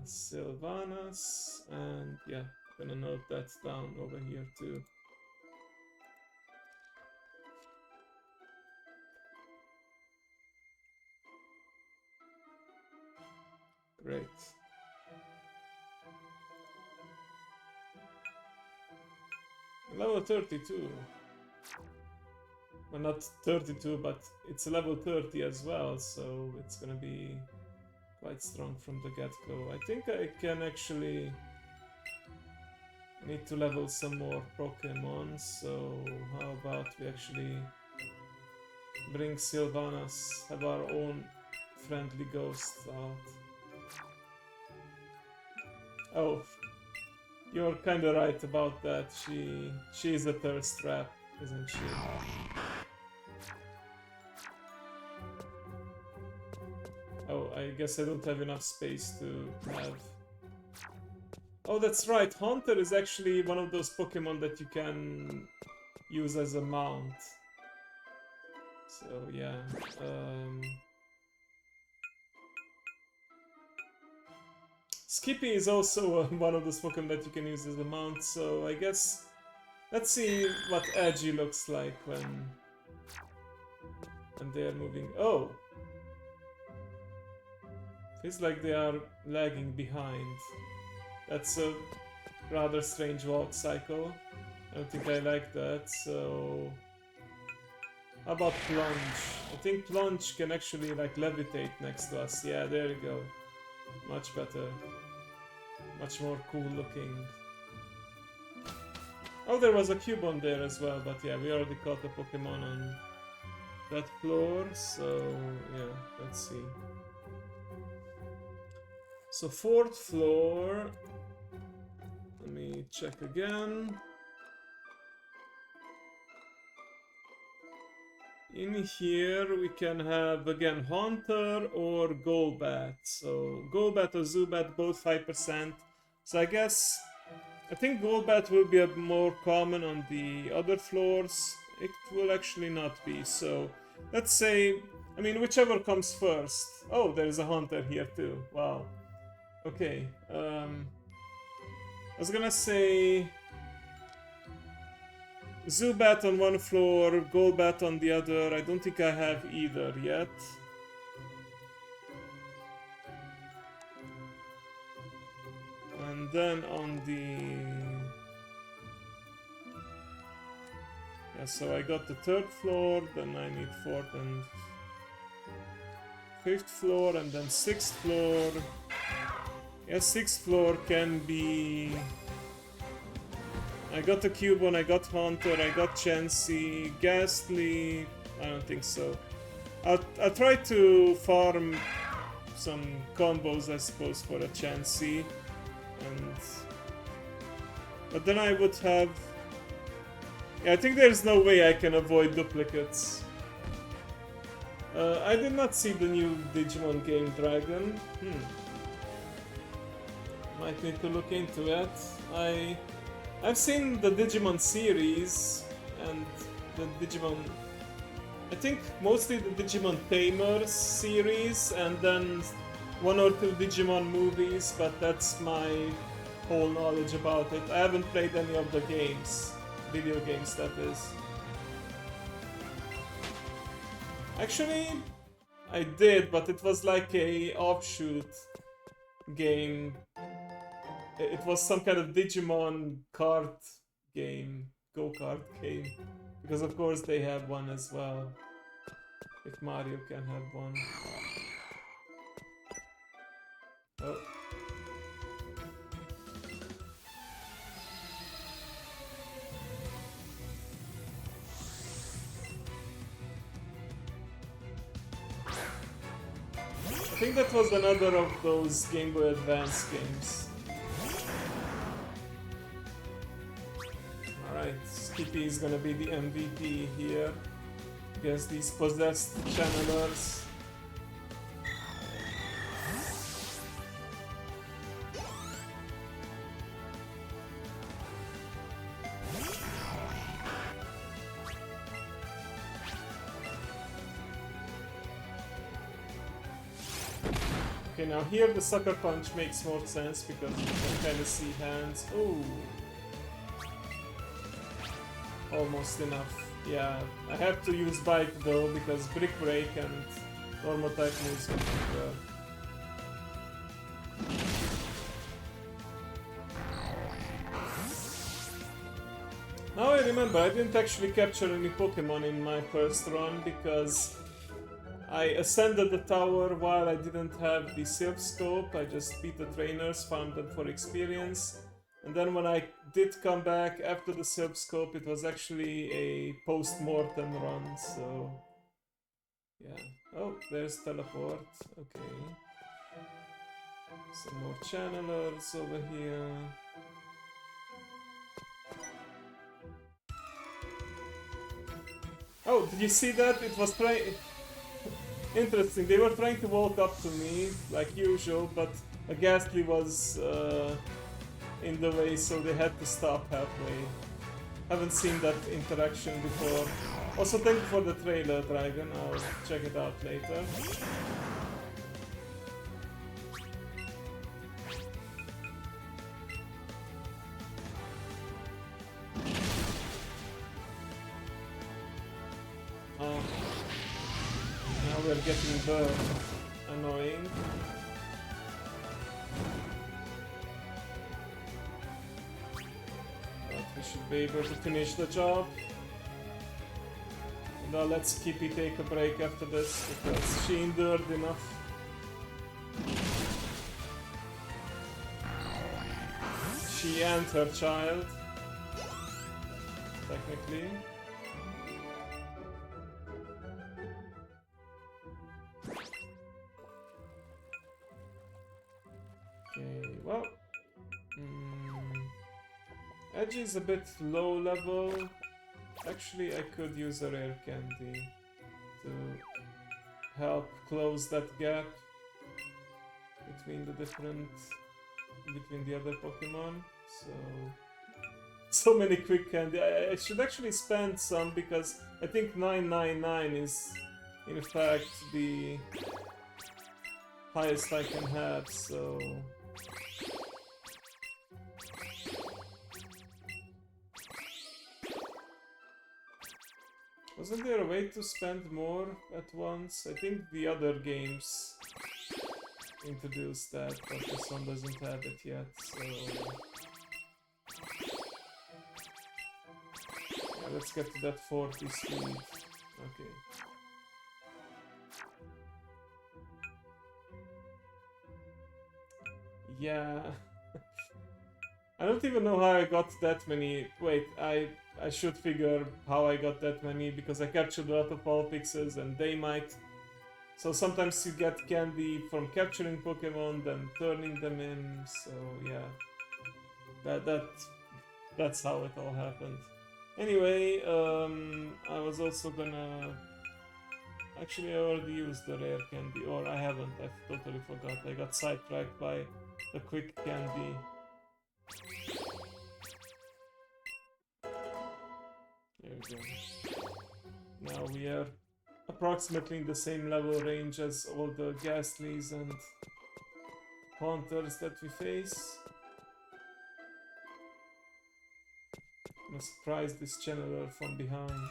Speaker 1: Sylvanas, and yeah, gonna note that down over here too. Great. Level 32. Well, not 32, but it's level 30 as well, so it's gonna be quite strong from the get-go. I think I can actually need to level some more Pokemon, so how about we actually bring Sylvanas, have our own friendly ghost out. Oh, you're kinda right about that. She is a thirst trap, isn't she? Oh, I guess I don't have enough space to have... Oh, that's right, Haunter is actually one of those Pokemon that you can use as a mount. So, yeah. Skippy is also one of those Pokemon that you can use as a mount, so I guess... Let's see what Edgy looks like when they are moving. Oh! Feels like they are lagging behind. That's a rather strange walk cycle. I don't think I like that, so... How about Plunge? I think Plunge can actually like levitate next to us. Yeah, there you go. Much better. Much more cool looking. Oh, there was a Cubone there as well, but yeah, we already caught a Pokemon on that floor, so yeah, let's see. So 4th floor, let me check again. In here we can have again Haunter or Golbat. So Golbat or Zubat, both 5%. So I think Golbat will be a more common on the other floors. It will actually not be. So let's say, I mean, whichever comes first. Oh, there's a Haunter here too. Wow. Okay. I was gonna say Zubat on one floor, Golbat on the other. I don't think I have either yet. And then on the... Yeah, so I got the 3rd floor, then I need 4th and 5th floor, and then 6th floor. Yeah, 6th floor can be... I got the Cubone, I got Haunter, I got Chansey, Ghastly... I don't think so. I'll try to farm some combos, I suppose, for a Chansey. But then I would have... Yeah, I think there's no way I can avoid duplicates. I did not see the new Digimon game Dragon. Might need to look into it. I've seen the Digimon series and the Digimon... I think mostly the Digimon Tamers series and then 1 or 2 Digimon movies, but that's my whole knowledge about it. I haven't played any of the games. Video games, that is. Actually, I did, but it was like a offshoot game. It was some kind of Digimon kart game, go-kart game. Because of course they have one as well. If Mario can have one. Oh. I think that was another of those Game Boy Advance games. Alright, Skippy is gonna be the MVP here against these possessed channelers. Okay, now here the sucker punch makes more sense because you can kind of see hands. Ooh. Almost enough. Yeah, I have to use bike though because brick break and normal type moves can well. Now I remember, I didn't actually capture any Pokemon in my first run because I ascended the tower while I didn't have the Silph Scope. I just beat the trainers, farmed them for experience. And then when I did come back after the Silph Scope, it was actually a post-mortem run, so... yeah. Oh, there's Teleport. Okay. Some more channelers over here. Oh, did you see that? It was trying... Interesting, they were trying to walk up to me, like usual, but a Ghastly was in the way, so they had to stop halfway. Haven't seen that interaction before. Also, thank you for the trailer, Dragon. I'll check it out later. Now we're getting burned. Annoying. But we should be able to finish the job. Now let's Skippy take a break after this because she endured enough. She and her child, technically. Okay, well, Edge is a bit low level. Actually, I could use a rare candy to help close that gap between the other Pokemon. So many quick candy. I should actually spend some because I think 999 is in fact the highest I can have, so... Wasn't there a way to spend more at once? I think the other games introduced that, but this one doesn't have it yet, so... Yeah, let's get to that 40 speed. Okay. Yeah... I don't even know how I got that many... Wait, I should figure how I got that many, because I captured a lot of Vulpixes and they might. So sometimes you get candy from capturing Pokemon, then turning them in, so yeah. That's how it all happened. Anyway, I was also gonna... Actually, I already used the rare candy, or I haven't, I totally forgot. I got sidetracked by a quick candy. There we go. Now we are approximately in the same level range as all the Ghastlies and Haunters that we face. I'm gonna surprise this channeler from behind.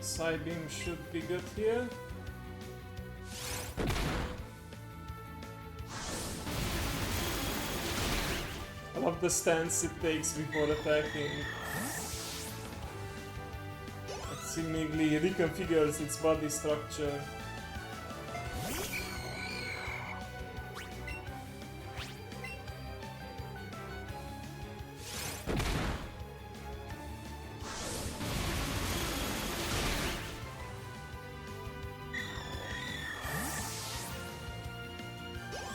Speaker 1: Psybeam should be good here. I love the stance it takes before attacking. Let's seemingly reconfigures its body structure.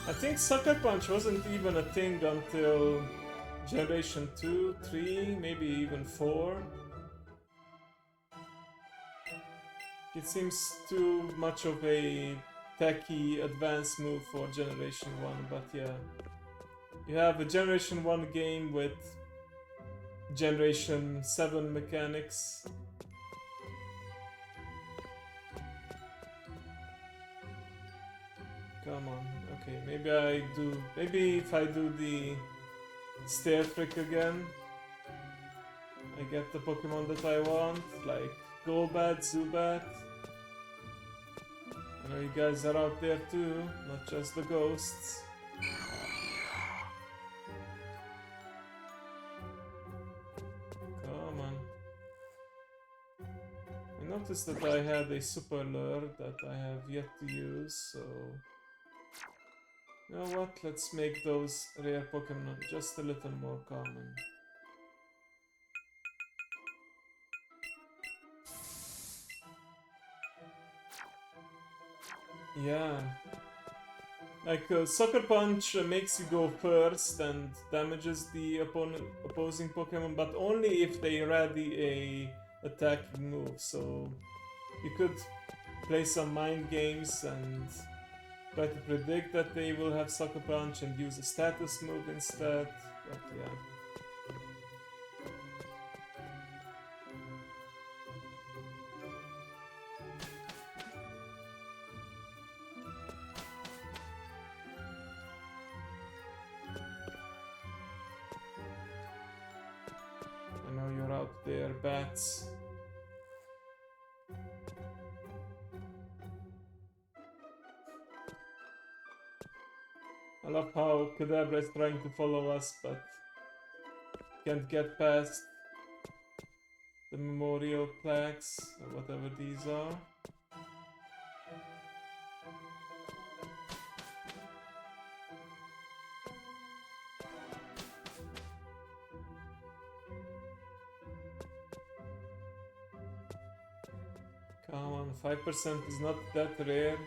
Speaker 1: I think Sucker Punch wasn't even a thing until Generation 2, 3, maybe even 4. It seems too much of a techy advanced move for Generation 1, but yeah. You have a Generation 1 game with Generation 7 mechanics. Come on, okay, maybe if I do the stair trick again, I get the Pokemon that I want, like Golbat, Zubat. I know you guys are out there too, not just the ghosts. Come on. I noticed that I had a super lure that I have yet to use, so... You know what, let's make those rare Pokemon just a little more common. Yeah. Like, Sucker Punch makes you go first and damages the opposing Pokemon, but only if they ready a attacking move. So you could play some mind games and try to predict that they will have Sucker Punch and use a status move instead. But yeah. I know you're out there, bats. I love how Kadabra is trying to follow us, but can't get past the memorial plaques, or whatever these are. Come on, 5% is not that rare.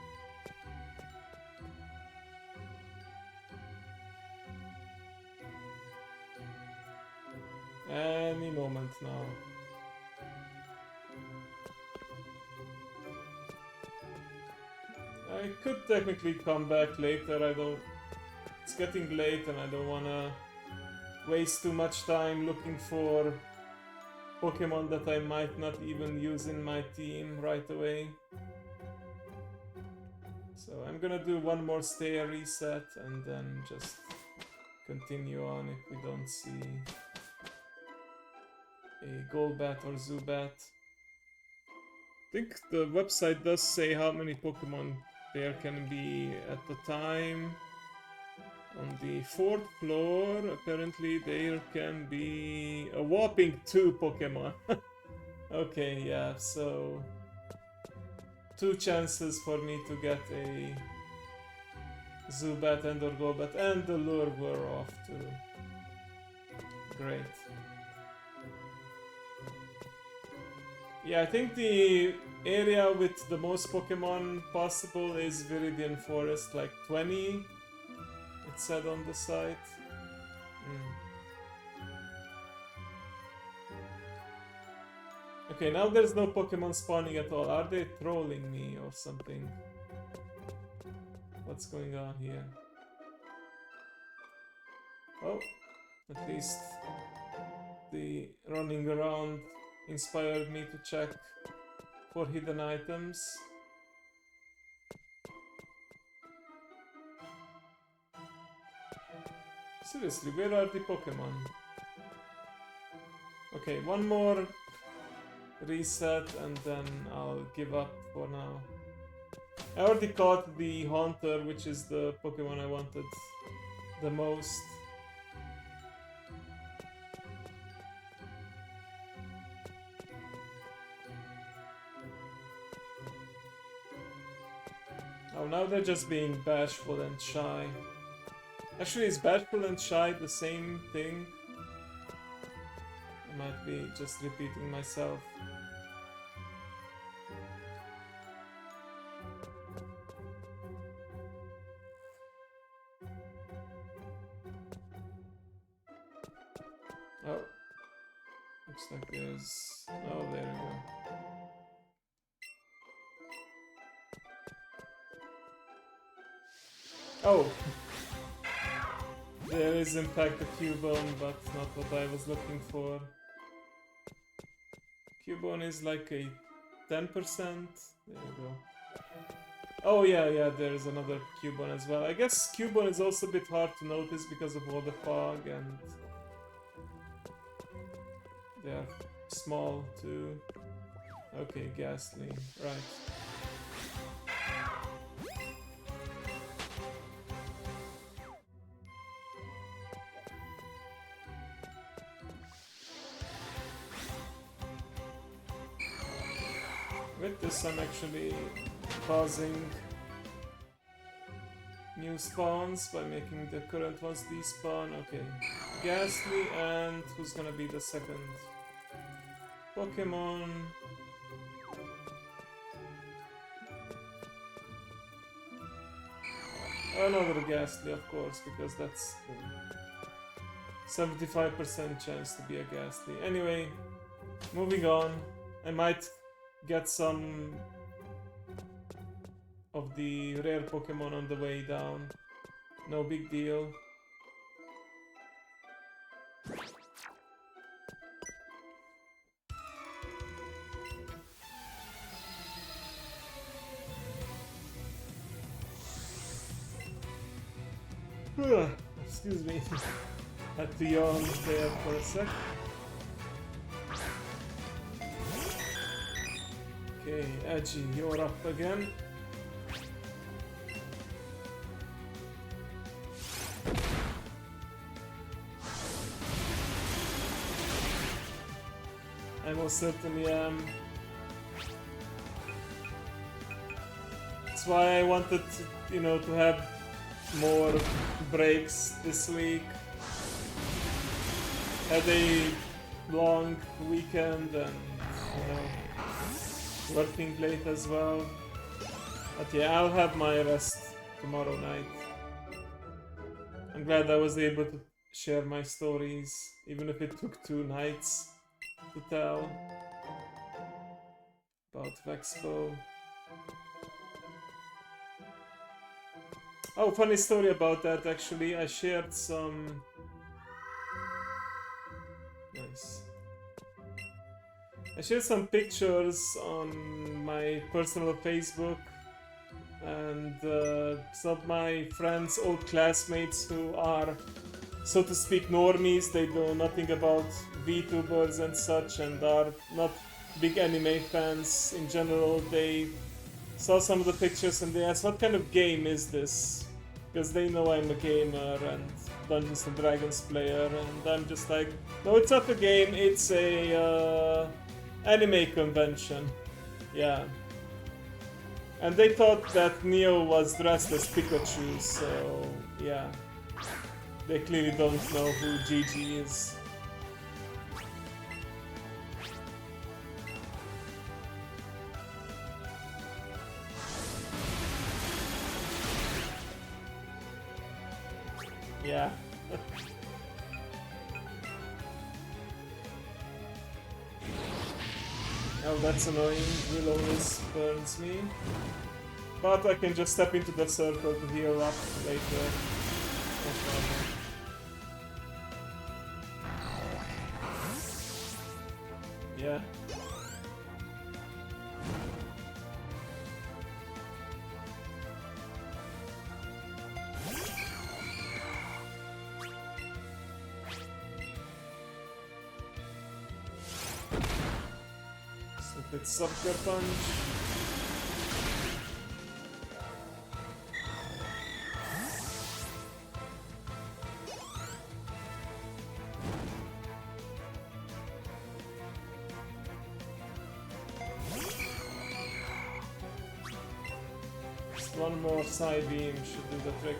Speaker 1: Any moment now. I could technically come back later, it's getting late and I don't wanna waste too much time looking for Pokemon that I might not even use in my team right away. So I'm gonna do one more stair reset and then just continue on if we don't see a Golbat or Zubat. I think the website does say how many Pokemon there can be at the time. On the 4th floor, apparently there can be a whopping 2 Pokemon. Okay, yeah, so 2 chances for me to get a Zubat and or Golbat, and the lure were off too. Great. Yeah, I think the area with the most Pokemon possible is Viridian Forest, like 20. It said on the site. Okay, now there's no Pokemon spawning at all. Are they trolling me or something? What's going on here? Oh, at least the running around inspired me to check for hidden items. Seriously, where are the Pokemon? Okay, one more reset and then I'll give up for now. I already caught the Haunter, which is the Pokemon I wanted the most. Oh, now they're just being bashful and shy. Actually, is bashful and shy the same thing? I might be just repeating myself. Oh. Looks like there's... Oh, there we go. Oh! There is in fact a Cubone, but not what I was looking for. Cubone is like a 10%. There we go. Oh yeah, there's another Cubone as well. I guess Cubone is also a bit hard to notice because of all the fog and... They are small too. Okay, Ghastly, right. With this I'm actually causing new spawns by making the current ones despawn. Okay, Ghastly, and who's gonna be the second Pokemon? Another Ghastly, of course, because that's 75% chance to be a Ghastly. Anyway, moving on. I might get some of the rare Pokemon on the way down. No big deal. Excuse me. Had to yawn there for a sec. Okay, Edgy, you're up again. I most certainly am. That's why I wanted to, to have more breaks this week. Had a long weekend and, working late as well. But yeah, I'll have my rest tomorrow night. I'm glad I was able to share my stories, even if it took 2 nights to tell about Vexpo. Oh, funny story about that actually. I shared some... Nice. I shared some pictures on my personal Facebook, and some of my friends, old classmates who are, so to speak, normies. They know nothing about VTubers and such, and are not big anime fans in general. They saw some of the pictures and they asked, what kind of game is this? Because they know I'm a gamer and Dungeons and Dragons player, and I'm just like, no, it's not a game, it's a anime convention. Yeah. And they thought that Neo was dressed as Pikachu, so yeah. They clearly don't know who Gigi is. Yeah. Oh, that's annoying. Will always burns me. But I can just step into the circle to heal up later. No problem. Yeah. It's Sucker Punch. Just one more side beam should do the trick.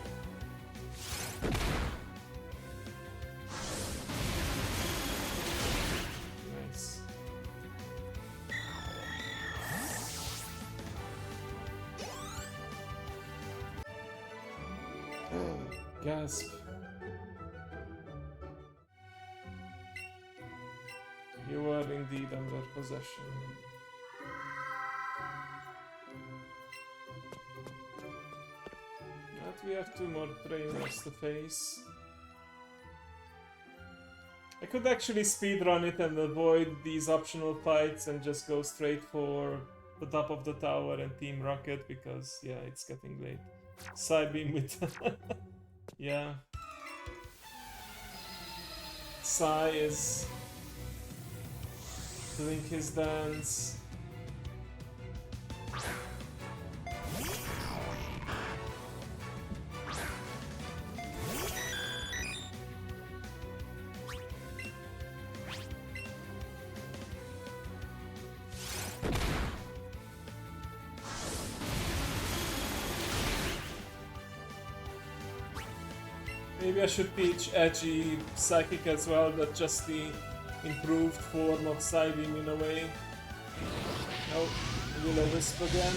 Speaker 1: Nice. Gasp. You are indeed under possession. But we have 2 more trainers to face. I could actually speedrun it and avoid these optional fights and just go straight for the top of the tower and Team Rocket because, yeah, it's getting late. Psybeam with... yeah. Psy is doing his dance. Maybe I should teach Edgy Psychic as well, but just the improved form of Psybeam in a way. Oh, Will-O-Wisp again.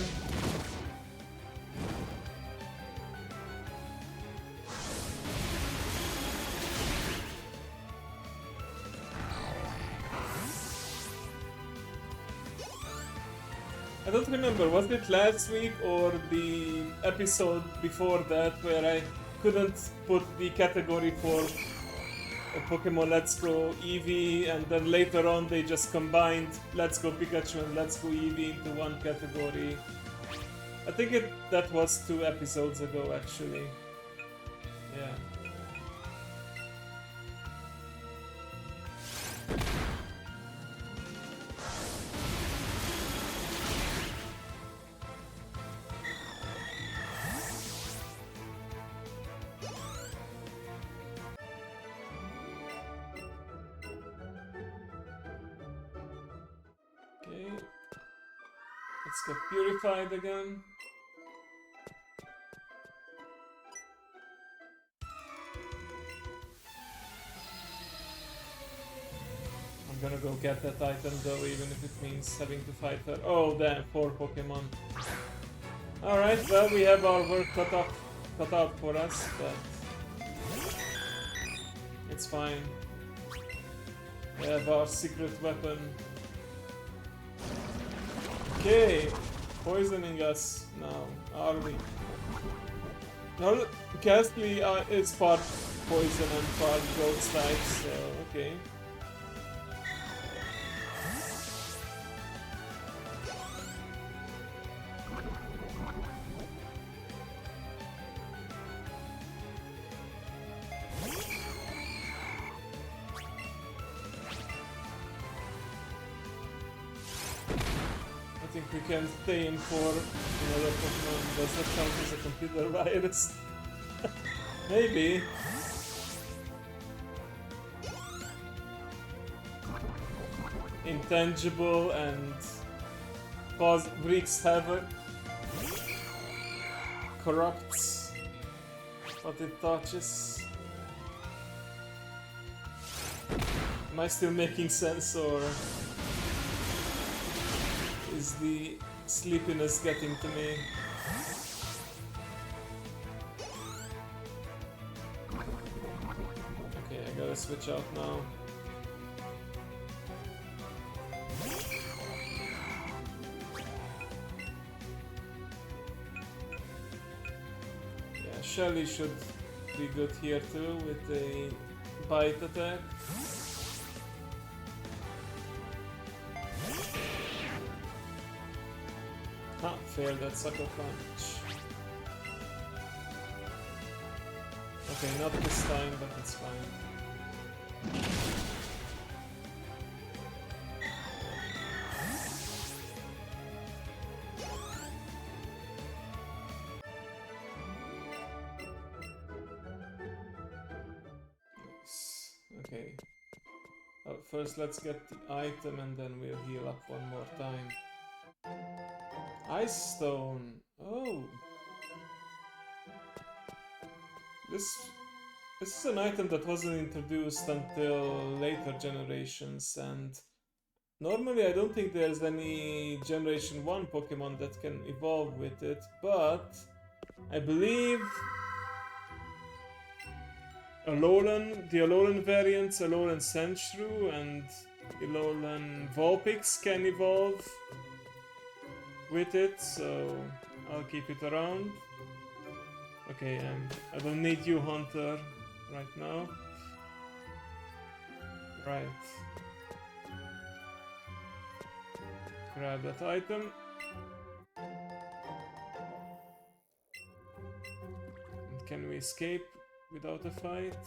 Speaker 1: I don't remember, was it last week or the episode before that where I couldn't put the category for Pokemon Let's Go Eevee, and then later on they just combined Let's Go Pikachu and Let's Go Eevee into one category. I think that was 2 episodes ago actually. Yeah. Let's get purified again. I'm gonna go get that item though, even if it means having to fight her. Oh damn, 4 Pokemon. Alright, well we have our work cut out for us, but it's fine. We have our secret weapon. Okay, poisoning us now, are we? No, Ghastly is part poison and part ghost type, so okay. I think we can stay in for another Pokemon. Does that count as a computer virus? Maybe. Intangible and wreaks havoc. Corrupts what it touches. Am I still making sense, or is the sleepiness getting to me? Okay, I gotta switch out now. Yeah, Shelly should be good here too with a bite attack. Huh, failed that sucker punch. Okay, not this time, but it's fine. Nice. Okay. First let's get the item and then we'll heal up one more time. Ice Stone. Oh. This this is an item that wasn't introduced until later generations, and normally I don't think there's any Generation 1 Pokemon that can evolve with it, but I believe the Alolan variants, Alolan Sandshrew and Alolan Vulpix can evolve with it, so I'll keep it around. Okay, I don't need you, Hunter, right now. Right. Grab that item. And can we escape without a fight?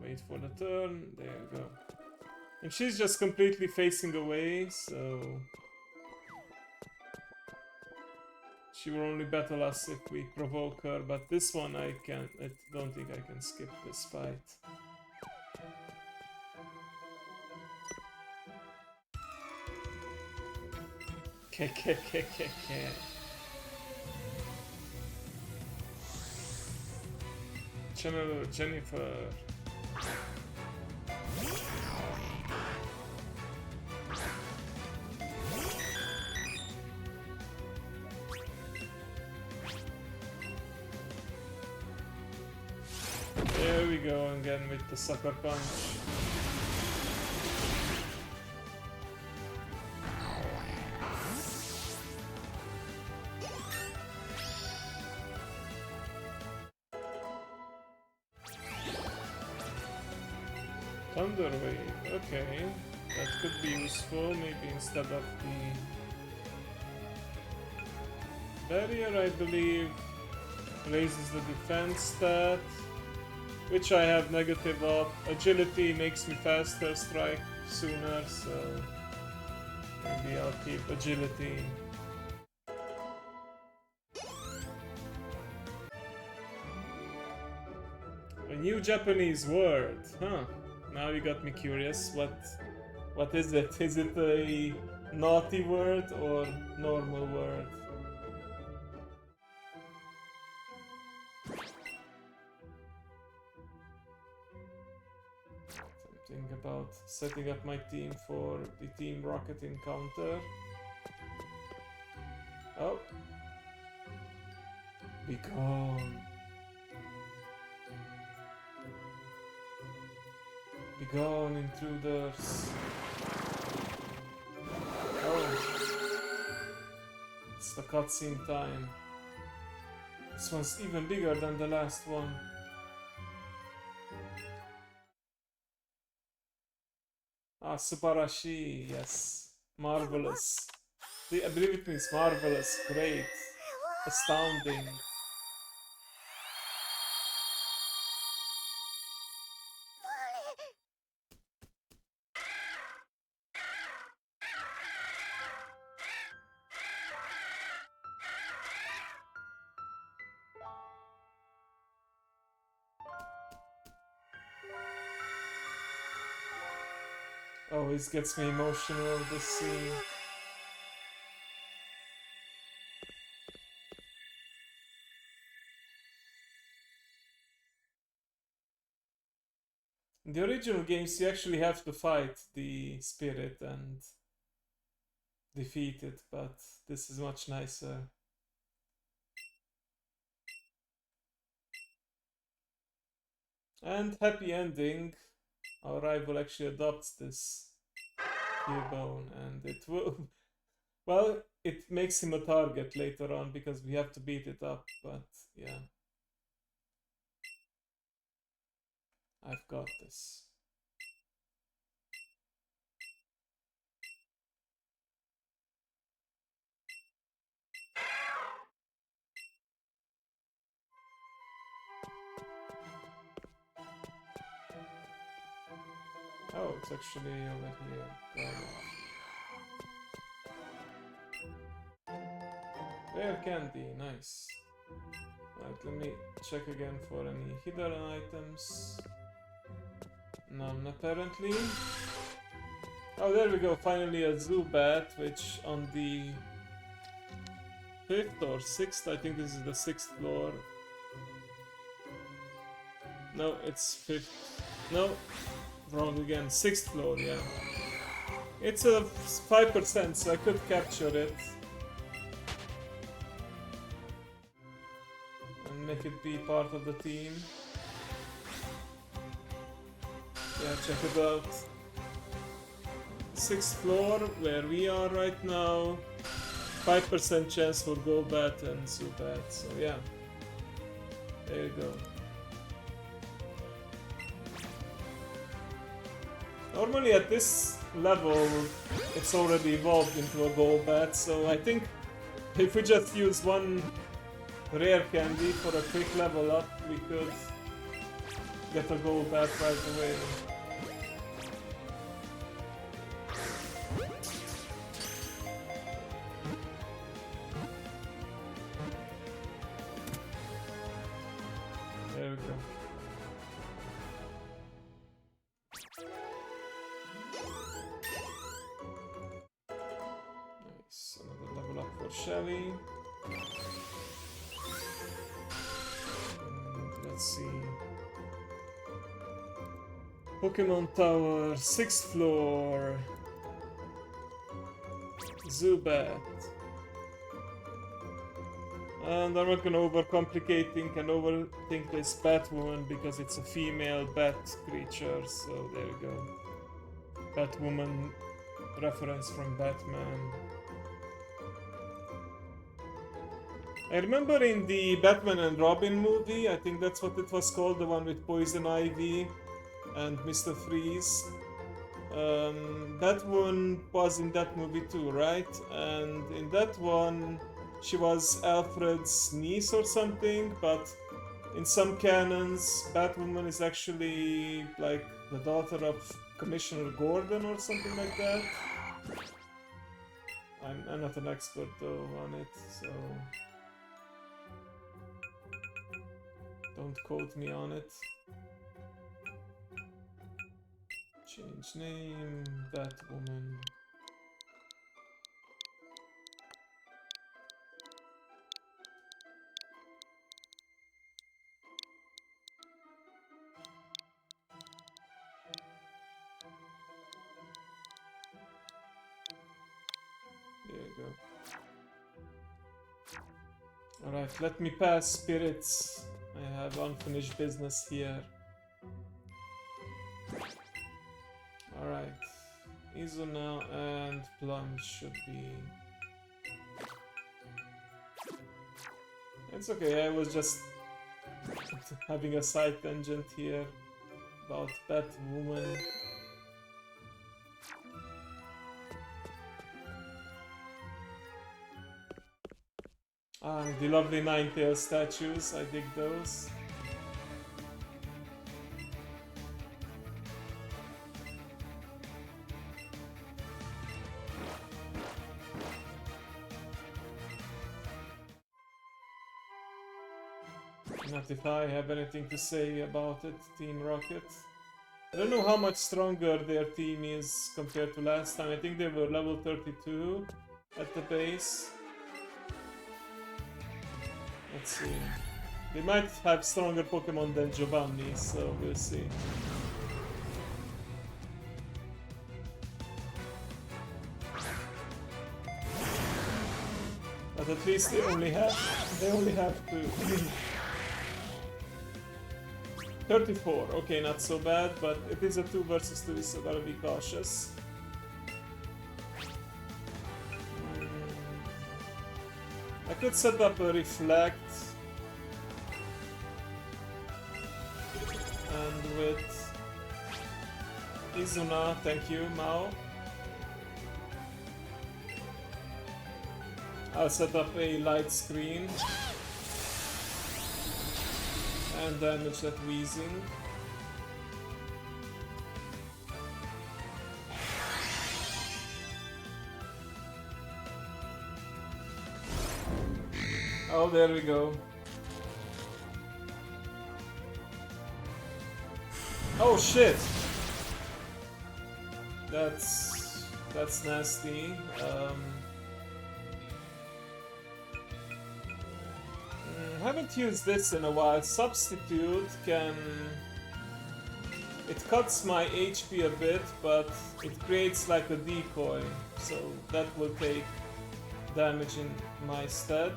Speaker 1: Wait for the turn. There you go. And she's just completely facing away, so she will only battle us if we provoke her, but this one I don't think I can skip this fight. Channel Jennifer. There we go again with the sucker punch. Thunder Wave, okay. That could be useful, maybe instead of the barrier, I believe, raises the defense stat, which I have negative of. Agility makes me faster, strike sooner, so maybe I'll keep agility. A new Japanese word, huh? Now you got me curious. What is it? Is it a naughty word or normal word? Something about setting up my team for the Team Rocket encounter. Oh. Be gone. Be gone, intruders. Oh. It's the cutscene time. This one's even bigger than the last one. Ah, Subarashi, yes. Marvelous. I believe it means marvelous, great, astounding. Always gets me emotional, this scene. In the original games, you actually have to fight the spirit and defeat it, but this is much nicer. And happy ending. Our rival actually adopts this Cubone, and it will... Well, it makes him a target later on because we have to beat it up, but yeah. I've got this. Oh, it's actually over here. Got it. Rare candy, nice. Right, let me check again for any hidden items. None, apparently. Oh, there we go, finally a Zubat, which on the 5th or 6th, I think this is the 6th floor, No, it's 5th. No, wrong again. 6th floor, yeah. It's a 5%, so I could capture it. And make it be part of the team. Yeah, check it out. 6th floor, where we are right now. 5% chance for Golbat and Zubat, so yeah. There you go. Normally at this level, it's already evolved into a Golbat, so I think if we just use one rare candy for a quick level up, we could get a Golbat right away. There we go. Nice, another level up for Shelly. And let's see. Pokemon Tower, 6th floor. Zubat. And I'm not gonna overcomplicate and overthink this Batwoman because it's a female bat creature, so there you go. Batwoman reference from Batman. I remember in the Batman and Robin movie, I think that's what it was called, the one with Poison Ivy and Mr. Freeze. Batwoman was in that movie too, right? And in that one, she was Alfred's niece or something, but in some canons, Batwoman is actually like the daughter of Commissioner Gordon or something like that. I'm not an expert though on it, so don't quote me on it. Change name, Batwoman. There you go. Alright, let me pass spirits. I have unfinished business here. Alright. Izuna and Plunge should be... It's okay, I was just having a side tangent here about Batwoman. Ah, the lovely Ninetales statues, I dig those. Not if I have anything to say about it, Team Rocket. I don't know how much stronger their team is compared to last time. I think they were level 32 at the base. Let's see. They might have stronger Pokemon than Giovanni, so we'll see. But at least they only have two. 34, okay, not so bad, but it is a 2 versus 2, so gotta be cautious. I could set up a Reflect. And with Izuna, thank you, Mao. I'll set up a light screen. And damage that Weezing. Oh, there we go. Oh shit! That's nasty. I haven't used this in a while. Substitute can... It cuts my HP a bit, but it creates like a decoy, so that will take damage in my stead.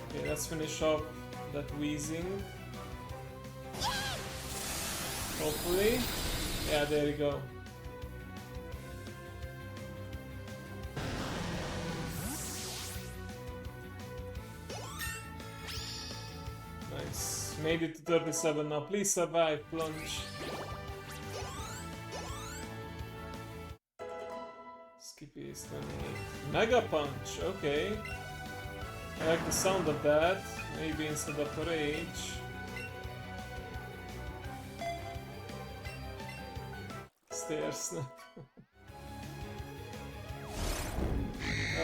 Speaker 1: Okay, let's finish off that wheezing. Hopefully. Yeah, there you go. Nice. Made it to 37 now. Please survive, plunge. Skippy is 28. Mega punch, okay. I like the sound of that. Maybe instead of rage. Stairs.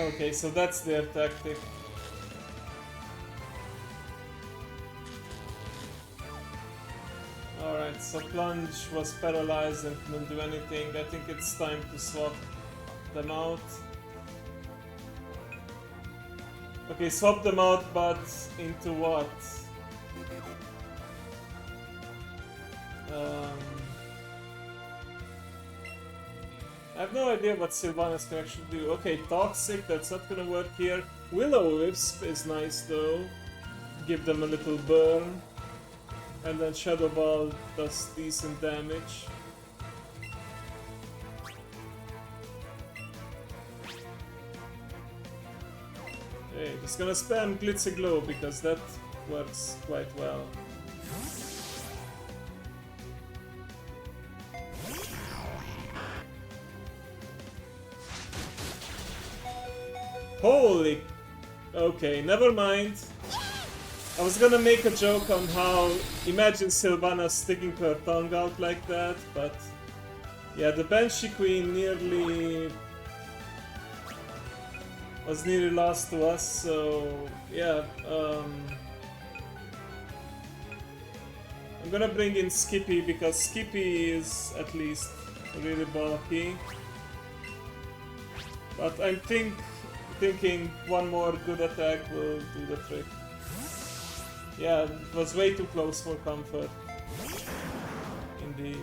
Speaker 1: Okay, so that's their tactic. Alright, so plunge was paralyzed and couldn't do anything. I think it's time to swap them out. Okay, swap them out, but into what? I have no idea what Sylvanas can actually do. Okay, Toxic, that's not gonna work here. Will-O-Wisp is nice though. Give them a little burn. And then Shadow Ball does decent damage. Okay, just gonna spam Glitzy Glow because that works quite well. Holy... Okay, never mind. I was gonna make a joke on how... Imagine Sylvanas sticking her tongue out like that, but... Yeah, the Banshee Queen nearly... was nearly lost to us, so... Yeah, I'm gonna bring in Skippy, because Skippy is at least really bulky. But I'm thinking one more good attack will do the trick. Yeah, it was way too close for comfort. Indeed.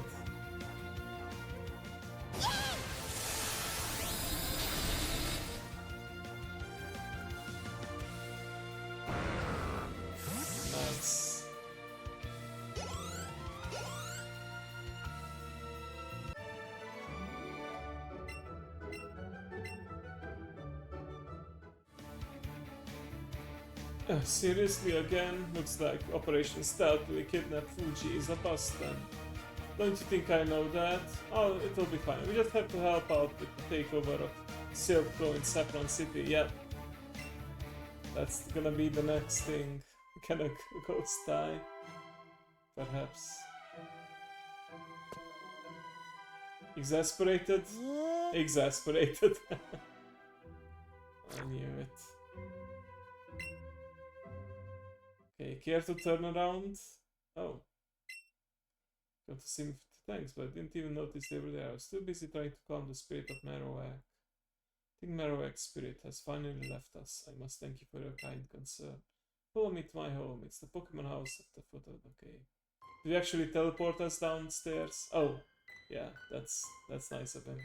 Speaker 1: Nice. Seriously again? Looks like Operation Stealth to kidnap Fuji is a bust then. Don't you think I know that? Oh, it'll be fine. We just have to help out with the takeover of Silco in Saffron City. Yeah. That's gonna be the next thing. Can a ghost die? Perhaps. Exasperated? Exasperated. I knew it. Okay, care to turn around? Oh. Got to see me 50 times, but I didn't even notice they were there. I was too busy trying to calm the spirit of Marowak. I think Marowak's spirit has finally left us. I must thank you for your kind concern. Follow me to my home. It's the Pokemon house at the foot of the cave. Did you actually teleport us downstairs? Oh, yeah, that's nice of him.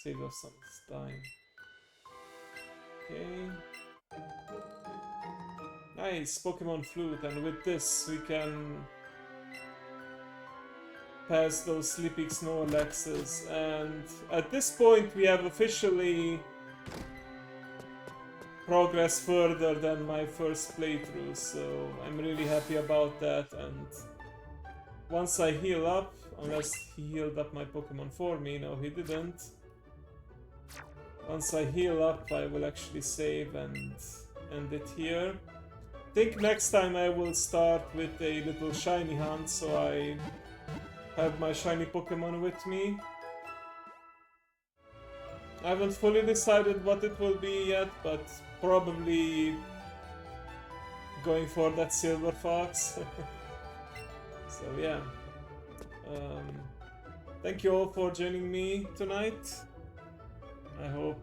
Speaker 1: Save us some time. Okay. Nice, Pokemon Flute, and with this we can pass those Sleeping Snorlaxes, and at this point we have officially progressed further than my first playthrough, so I'm really happy about that. And once I heal up, unless he healed up my Pokemon for me, no he didn't. Once I heal up I will actually save and end it here. I think next time I will start with a little shiny hunt, so I have my shiny Pokemon with me. I haven't fully decided what it will be yet, but probably going for that Silver Fox. So yeah. Thank you all for joining me tonight. I hope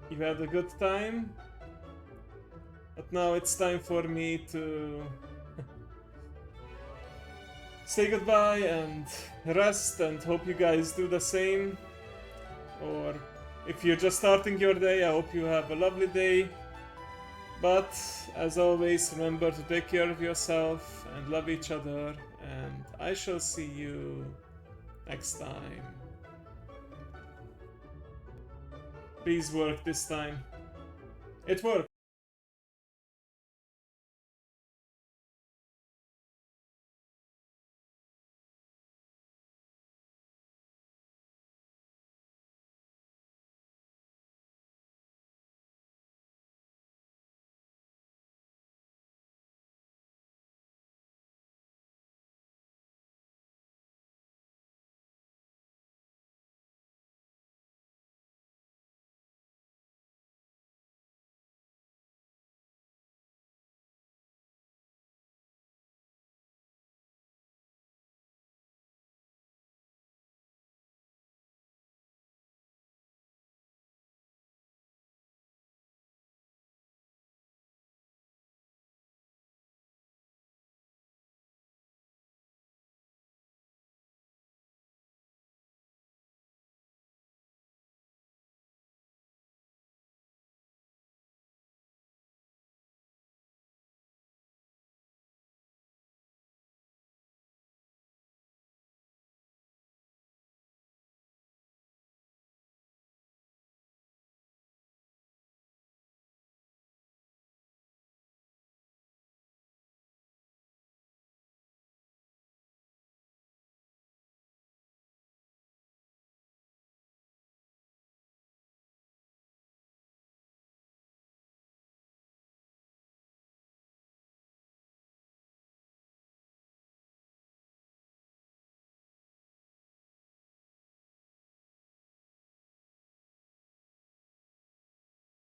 Speaker 1: you had a good time. But now it's time for me to say goodbye and rest, and hope you guys do the same. Or if you're just starting your day, I hope you have a lovely day. But as always, remember to take care of yourself and love each other, and I shall see you next time. Please work this time. It worked.